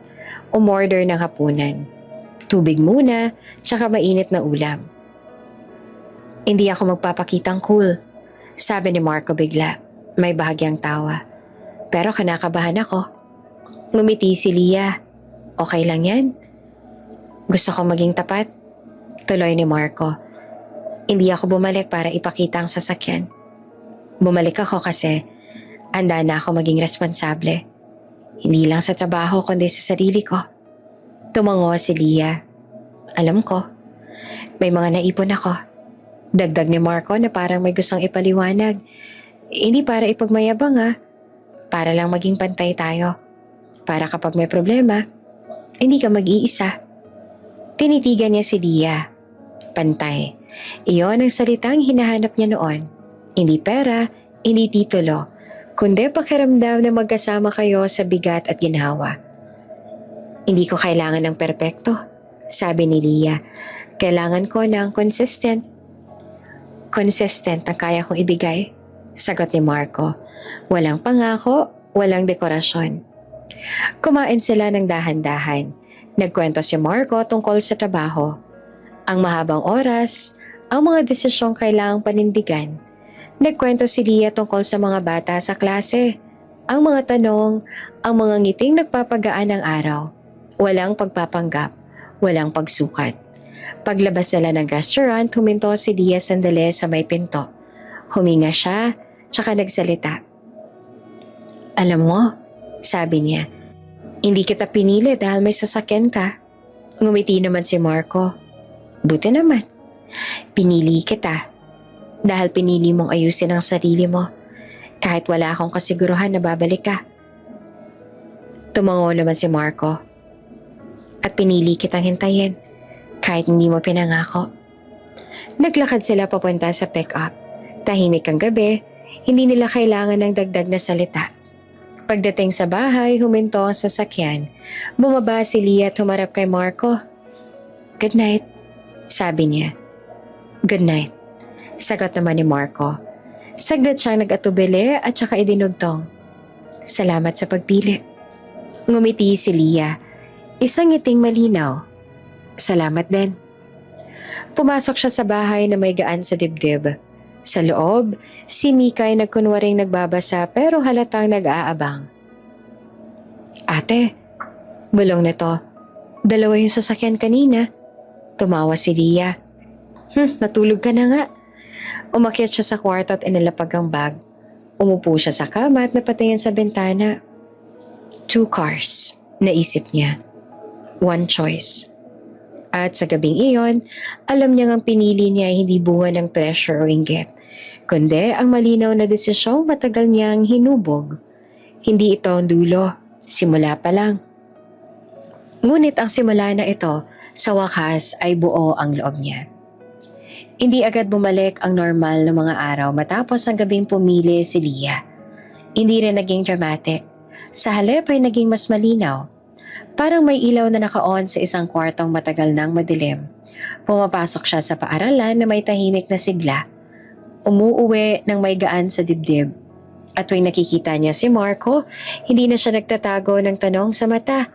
Umorder ng hapunan. Tubig muna, tsaka mainit na ulam. Hindi ako magpapakitang cool, sabi ni Marco bigla. May bahagyang tawa. Pero kinakabahan ako. Ngumiti si Lia. Okay lang yan? Gusto ko maging tapat? Tuloy ni Marco. Hindi ako bumalik para ipakita ang sasakyan. Bumalik ako kasi handa na ako maging responsable. Hindi lang sa trabaho kundi sa sarili ko. Tumango si Lia. Alam ko, may mga naipon ako. Dagdag ni Marco na parang may gustong ipaliwanag. Hindi para ipagmayabang para lang maging pantay tayo. Para kapag may problema, hindi ka mag-iisa. Tinitigan niya si Lia. Pantay. Iyon ang salitang hinahanap niya noon. Hindi pera, hindi titulo, kundi pakiramdam na magkasama kayo sa bigat at ginhawa. Hindi ko kailangan ng perpekto, sabi ni Lia. Kailangan ko ng consistent. Consistent ang kaya kong ibigay, sagot ni Marco. Walang pangako, walang dekorasyon. Kumain sila ng dahan-dahan. Nagkwento si Marco tungkol sa trabaho. Ang mahabang oras, ang mga desisyong kailangang panindigan. Nagkwento si Lia tungkol sa mga bata sa klase. Ang mga tanong, ang mga ngiting nagpapagaan ng araw. Walang pagpapanggap, walang pagsukat. Paglabas nila ng restaurant, huminto si Lia sandali sa may pinto. Huminga siya, tsaka nagsalita. Alam mo, sabi niya, hindi kita pinili dahil may sasakyan ka. Ngumiti naman si Marco. Buti naman. Pinili kita. Dahil pinili mong ayusin ang sarili mo. Kahit wala akong kasiguruhan na babalik ka. Tumango naman si Marco. At pinili kitang hintayin. Kahit hindi mo pinangako. Naglakad sila papunta sa pick-up. Tahimik ang gabi, hindi nila kailangan ng dagdag na salita. Pagdating sa bahay, huminto ang sasakyan. Bumaba si Lia at humarap kay Marco. Good night, sabi niya. Good night, sagot naman ni Marco. Saglit siyang nag-atubili at saka idinugtong. Salamat sa pagpili. Ngumiti si Lia. Isang ngiting malinaw. Salamat din. Pumasok siya sa bahay na may gaan sa dibdib. Sa loob, si Mika ay nagkunwaring nagbabasa pero halatang nag-aabang. Ate, bulong nito. Dalawa yung sasakyan kanina. Tumawa si Lia. Natulog ka na nga. Umakyat siya sa kwarto at inalapag ang bag. Umupo siya sa kama at napatingin sa bintana. 2 cars, naisip niya. 1 choice. At sa gabing iyon, alam niyang ang pinili niya ay hindi bunga ng pressure o inggit, kundi ang malinaw na desisyong matagal niyang hinubog. Hindi ito ang dulo, simula pa lang. Ngunit ang simula na ito, sa wakas ay buo ang loob niya. Hindi agad bumalik ang normal na mga araw matapos ang gabing pumili si Lia. Hindi rin naging dramatic. Sa halip ay naging mas malinaw. Parang may ilaw na naka-on sa isang kwartong matagal nang madilim. Pumapasok siya sa paaralan na may tahimik na sigla. Umuuwi ng may gaan sa dibdib. At tuwing nakikita niya si Marco, hindi na siya nagtatago ng tanong sa mata.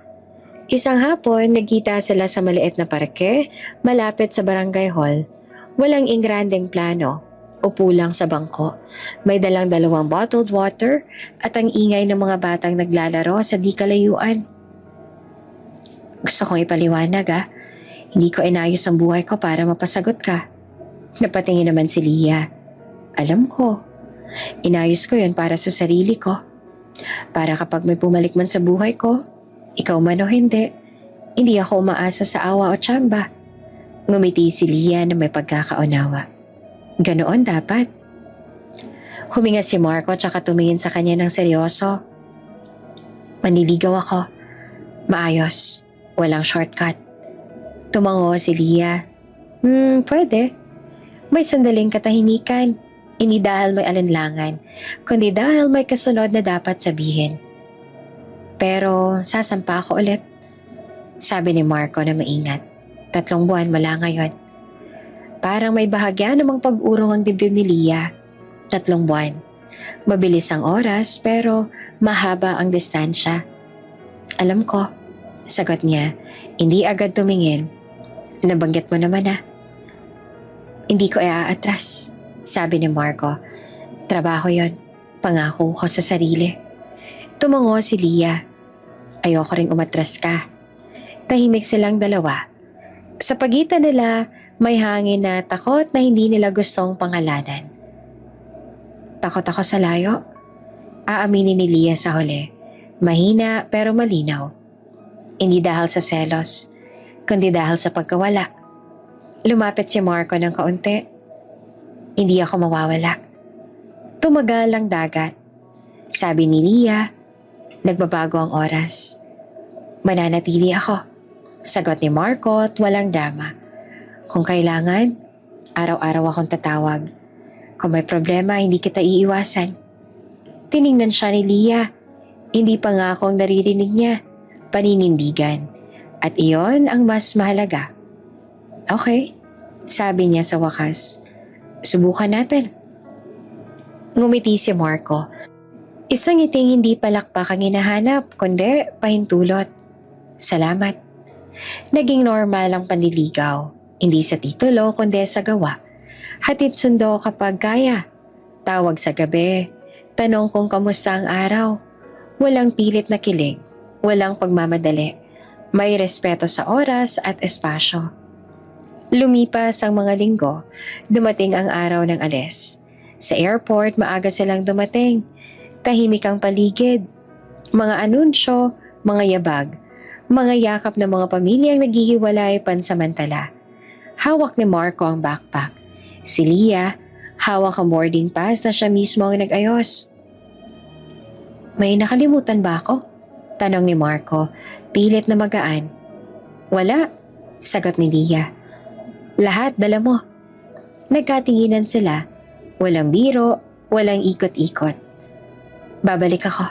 Isang hapon, nagkita sila sa maliit na parke, malapit sa barangay hall. Walang ingrandeng plano. Upo lang sa bangko. May dalang 2 bottled water at ang ingay ng mga batang naglalaro sa di kalayuan. Gusto kong ipaliwanag hindi ko inayos ang buhay ko para mapasagot ka. Napatingin naman si Lia. Alam ko, inayos ko yun para sa sarili ko. Para kapag may pumalik man sa buhay ko, ikaw man o hindi ako umaasa sa awa o tsamba. Ngumiti si Lia na may pagkakaunawa. Ganoon dapat. Huminga si Marco tsaka tumingin sa kanya ng seryoso. Maniligaw ako. Maayos. Walang shortcut. Tumango si Lia. Pwede. May sandaling katahimikan. Hindi dahil may alinlangan, kundi dahil may kasunod na dapat sabihin. Pero sasampa ako ulit. Sabi ni Marco na maingat. 3 buwan mula ngayon. Parang may bahagya namang pag-urong ang dibdib ni Lia. 3 buwan. Mabilis ang oras pero mahaba ang distansya. Alam ko. Sagot niya, hindi agad tumingin. Nabanggit mo naman Hindi ko iaatras, sabi ni Marco. Trabaho yon, pangako ko sa sarili. Tumango si Lia. Ayoko ring umatras ka. Tahimik silang dalawa. Sa pagitan nila, may hangin na takot na hindi nila gustong pangalanan. Takot ako sa layo. Aaminin ni Lia sa huli. Mahina pero malinaw. Hindi dahil sa selos, kundi dahil sa pagkawala. Lumapit si Marco ng kaunti. Hindi ako mawawala. Tumagal ang dagat. Sabi ni Lia, nagbabago ang oras. Mananatili ako. Sagot ni Marco at walang drama. Kung kailangan, araw-araw akong tatawag. Kung may problema, hindi kita iiwasan. Tiningnan siya ni Lia. Hindi pa nga akong naririnig niya. Paninindigan. At iyon ang mas mahalaga. Okay, sabi niya sa wakas. Subukan natin. Ngumiti si Marco. Isang ngiting hindi palakpak ang hinahanap, kundi pahintulot. Salamat. Naging normal ang panliligaw. Hindi sa titulo, kundi sa gawa. Hatid sundo kapag kaya. Tawag sa gabi. Tanong kung kamusta ang araw. Walang pilit na kilig. Walang pagmamadali. May respeto sa oras at espasyo. Lumipas ang mga linggo. Dumating ang araw ng alis. Sa airport, maaga silang dumating. Tahimik ang paligid. Mga anunsyo, mga yabag. Mga yakap ng mga pamilyang naghihiwalay pansamantala. Hawak ni Marco ang backpack. Si Leah, hawak ang boarding pass na siya mismo ang nag-ayos. May nakalimutan ba ako? Tanong ni Marco, pilit na magaan. Wala, sagot ni Leah. Lahat dala mo. Nagkatinginan sila. Walang biro, walang ikot-ikot. Babalik ako,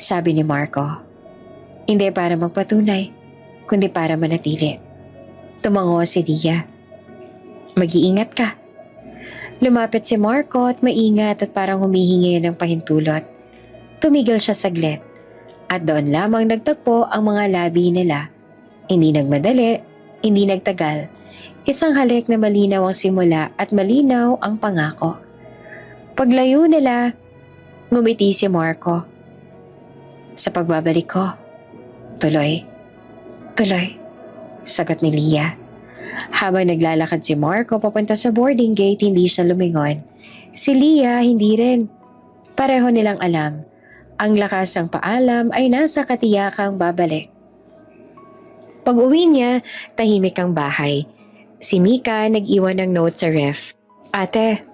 sabi ni Marco. Hindi para magpatunay, kundi para manatili. Tumango si Leah. Mag-iingat ka. Lumapit si Marco at maingat at parang humihingi ng pahintulot. Tumigil siya saglit at doon lamang nagtagpo ang mga labi nila. Hindi nagmadali, hindi nagtagal. Isang halik na malinaw ang simula at malinaw ang pangako. Paglayo nila, ngumiti si Marco. Sa pagbabalik ko, tuloy, sagot ni Leah. Habang naglalakad si Marco papunta sa boarding gate, hindi siya lumingon. Si Leah hindi rin. Pareho nilang alam. Ang lakas ng paalam ay nasa katiyakang babalik. Pag-uwi niya, tahimik ang bahay. Si Mika nag-iwan ng note sa ref. Ate,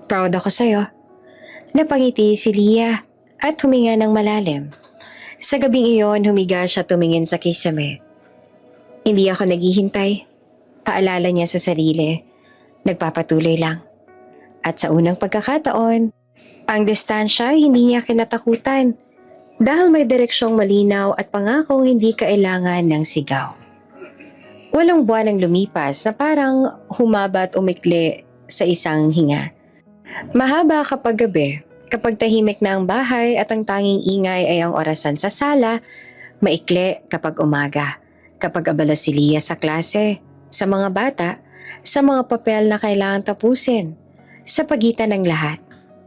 proud ako sa'yo. Napangiti si Leah at huminga ng malalim. Sa gabing iyon, humiga siya tumingin sa kisame. Hindi ako naghihintay. Paalala niya sa sarili. Nagpapatuloy lang. At sa unang pagkakataon, ang distansya hindi niya kinatakutan dahil may direksyong malinaw at pangakong hindi kailangan ng sigaw. Walong buwan ang lumipas na parang humaba at umikli sa isang hinga. Mahaba kapag gabi, kapag tahimik na ang bahay at ang tanging ingay ay ang orasan sa sala, maikli kapag umaga, kapag abala si Leah sa klase, sa mga bata, sa mga papel na kailangan tapusin, sa pagitan ng lahat.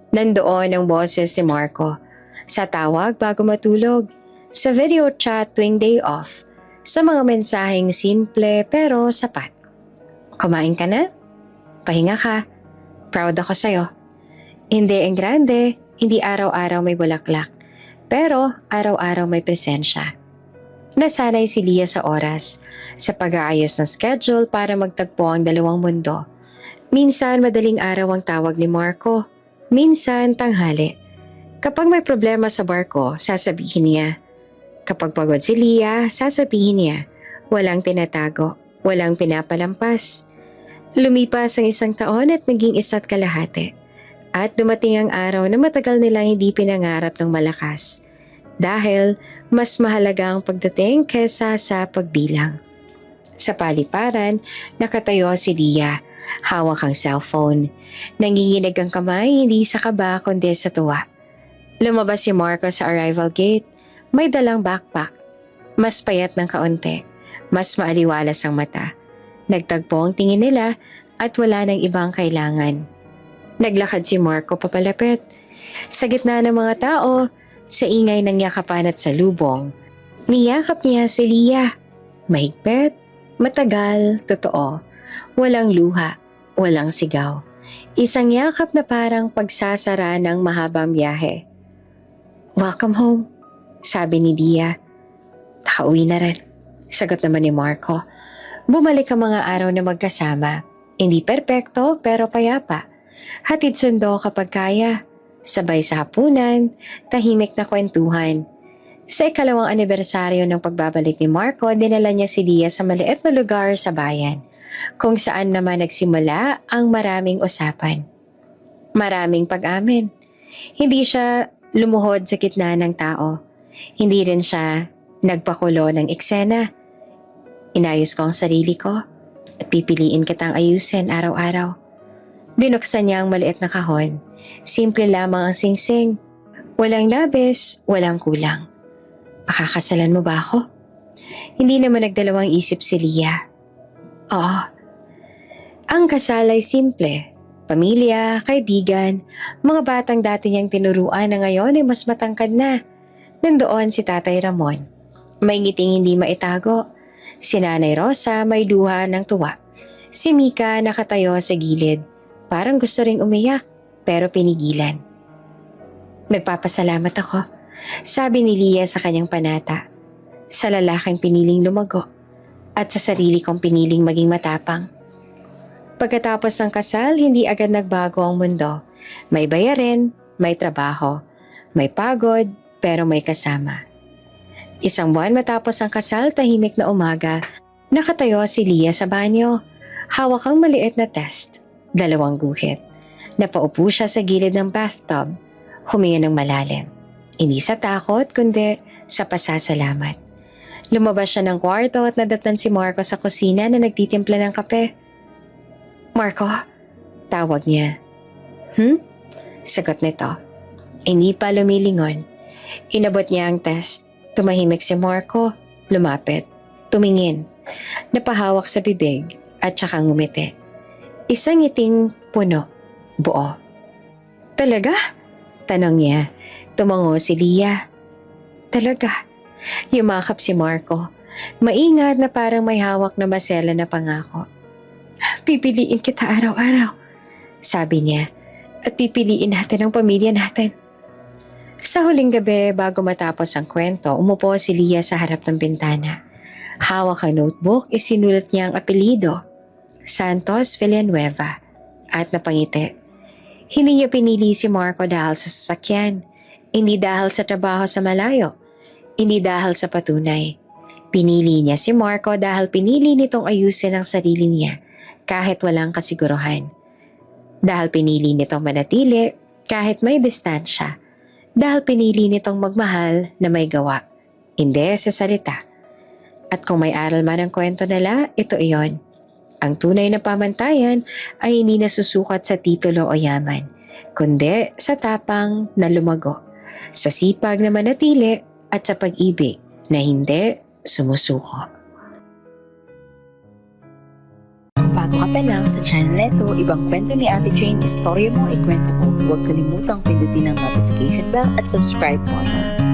Nandoon ang boses ni Marco, sa tawag bago matulog, sa video chat tuwing day off, sa mga mensaheng simple pero sapat. Kumain ka na? Pahinga ka. Proud ako sa'yo. Hindi ang grande, hindi araw-araw may bulaklak, pero araw-araw may presensya. Nasanay si Leah sa oras, sa pag-aayos ng schedule para magtagpo ang dalawang mundo. Minsan madaling araw ang tawag ni Marco, minsan tanghali. Kapag may problema sa barko, sasabihin niya. Kapag pagod si Leah, sasabihin niya. Walang tinatago, walang pinapalampas. Lumipas ang isang taon at naging isa't kalahati. At dumating ang araw na matagal nilang hindi pinangarap ng malakas. Dahil mas mahalaga ang pagdating kesa sa pagbilang. Sa paliparan, nakatayo si Leah. Hawak ang cellphone. Nanginginig ang kamay, hindi sa kaba kundi sa tuwa. Lumabas si Marco sa arrival gate. May dalang backpack. Mas payat ng kaunti. Mas maaliwalas ang mata. Nagtagpo ang tingin nila at wala nang ibang kailangan. Naglakad si Marco papalapit. Sa gitna ng mga tao, sa ingay ng yakapan at salubong, niyakap niya si Leah. Mahigpit, matagal, totoo. Walang luha, walang sigaw. Isang yakap na parang pagsasara ng mahabang biyahe. Welcome home, sabi ni Leah. Nakauwi na rin, sagot naman ni Marco. Bumalik ang mga araw na magkasama. Hindi perpekto pero payapa. Hatid sundo kapag kaya. Sabay sa hapunan, tahimik na kwentuhan. Sa ikalawang anibersaryo ng pagbabalik ni Marco, dinala niya si Leah sa maliit na lugar sa bayan, kung saan naman nagsimula ang maraming usapan. Maraming pag-amin. Hindi siya lumuhod sa gitna ng tao. Hindi rin siya nagpakulo ng eksena. Inayos ko ang sarili ko at pipiliin kitang ayusin araw-araw. Binuksan niya ang maliit na kahon. Simple lamang ang singsing. Walang labis, walang kulang. Pakakasalan mo ba ako? Hindi naman nagdalawang isip si Leah. Oo. Ang kasal ay simple, Pamilya, kaibigan, mga batang dati niyang tinuruan na ngayon ay mas matangkad na. Nandoon si Tatay Ramon. May ngiting hindi maitago. Si Nanay Rosa may luha ng tuwa. Si Mika nakatayo sa gilid. Parang gusto ring umiyak, pero pinigilan. Nagpapasalamat ako, sabi ni Lia sa kanyang panata. Sa lalaking piniling lumago at sa sarili kong piniling maging matapang. Pagkatapos ng kasal, hindi agad nagbago ang mundo. May bayarin, may trabaho, may pagod, pero may kasama. Isang buwan matapos ang kasal, tahimik na umaga, nakatayo si Lia sa banyo. Hawak ang maliit na test, 2 guhit. Napaupo siya sa gilid ng bathtub, huminga ng malalim. Hindi sa takot, kundi sa pasasalamat. Lumabas siya ng kwarto at nadatnan si Marco sa kusina na nagtitimpla ng kape. Marco, tawag niya. Sagot nito. Hindi pa lumilingon. Inabot niya ang test. Tumahimik si Marco, lumapit, tumingin, napahawak sa bibig at saka ngumiti. Isang ngiting puno, buo. Talaga? Tanong niya. Tumango si Lia. Talaga? Yumakap si Marco. Maingat na parang may hawak na masela na pangako. Pipiliin kita araw-araw, sabi niya. At pipiliin natin ang pamilya natin. Sa huling gabi bago matapos ang kwento, umupo si Lia sa harap ng bintana. Hawak ang notebook, isinulat niya ang apelido, Santos Villanueva, at napangiti. Hindi niya pinili si Marco dahil sa sasakyan, hindi dahil sa trabaho sa malayo, hindi dahil sa patunay. Pinili niya si Marco dahil pinili nitong ayusin ang sarili niya kahit walang kasiguruhan. Dahil pinili nitong manatili kahit may distansya. Dahil pinili nitong magmahal na may gawa, hindi sa salita. At kung may aral man ang kwento nila, ito iyon. Ang tunay na pamantayan ay hindi nasusukat sa titulo o yaman, kundi sa tapang na lumago, sa sipag na manatili at sa pag-ibig na hindi sumusuko. Bago ka pa lang sa channel neto, ibang kwento ni Ate Jane, istorya mo, ikwento ko. Huwag kalimutang pindutin ang notification bell at subscribe button.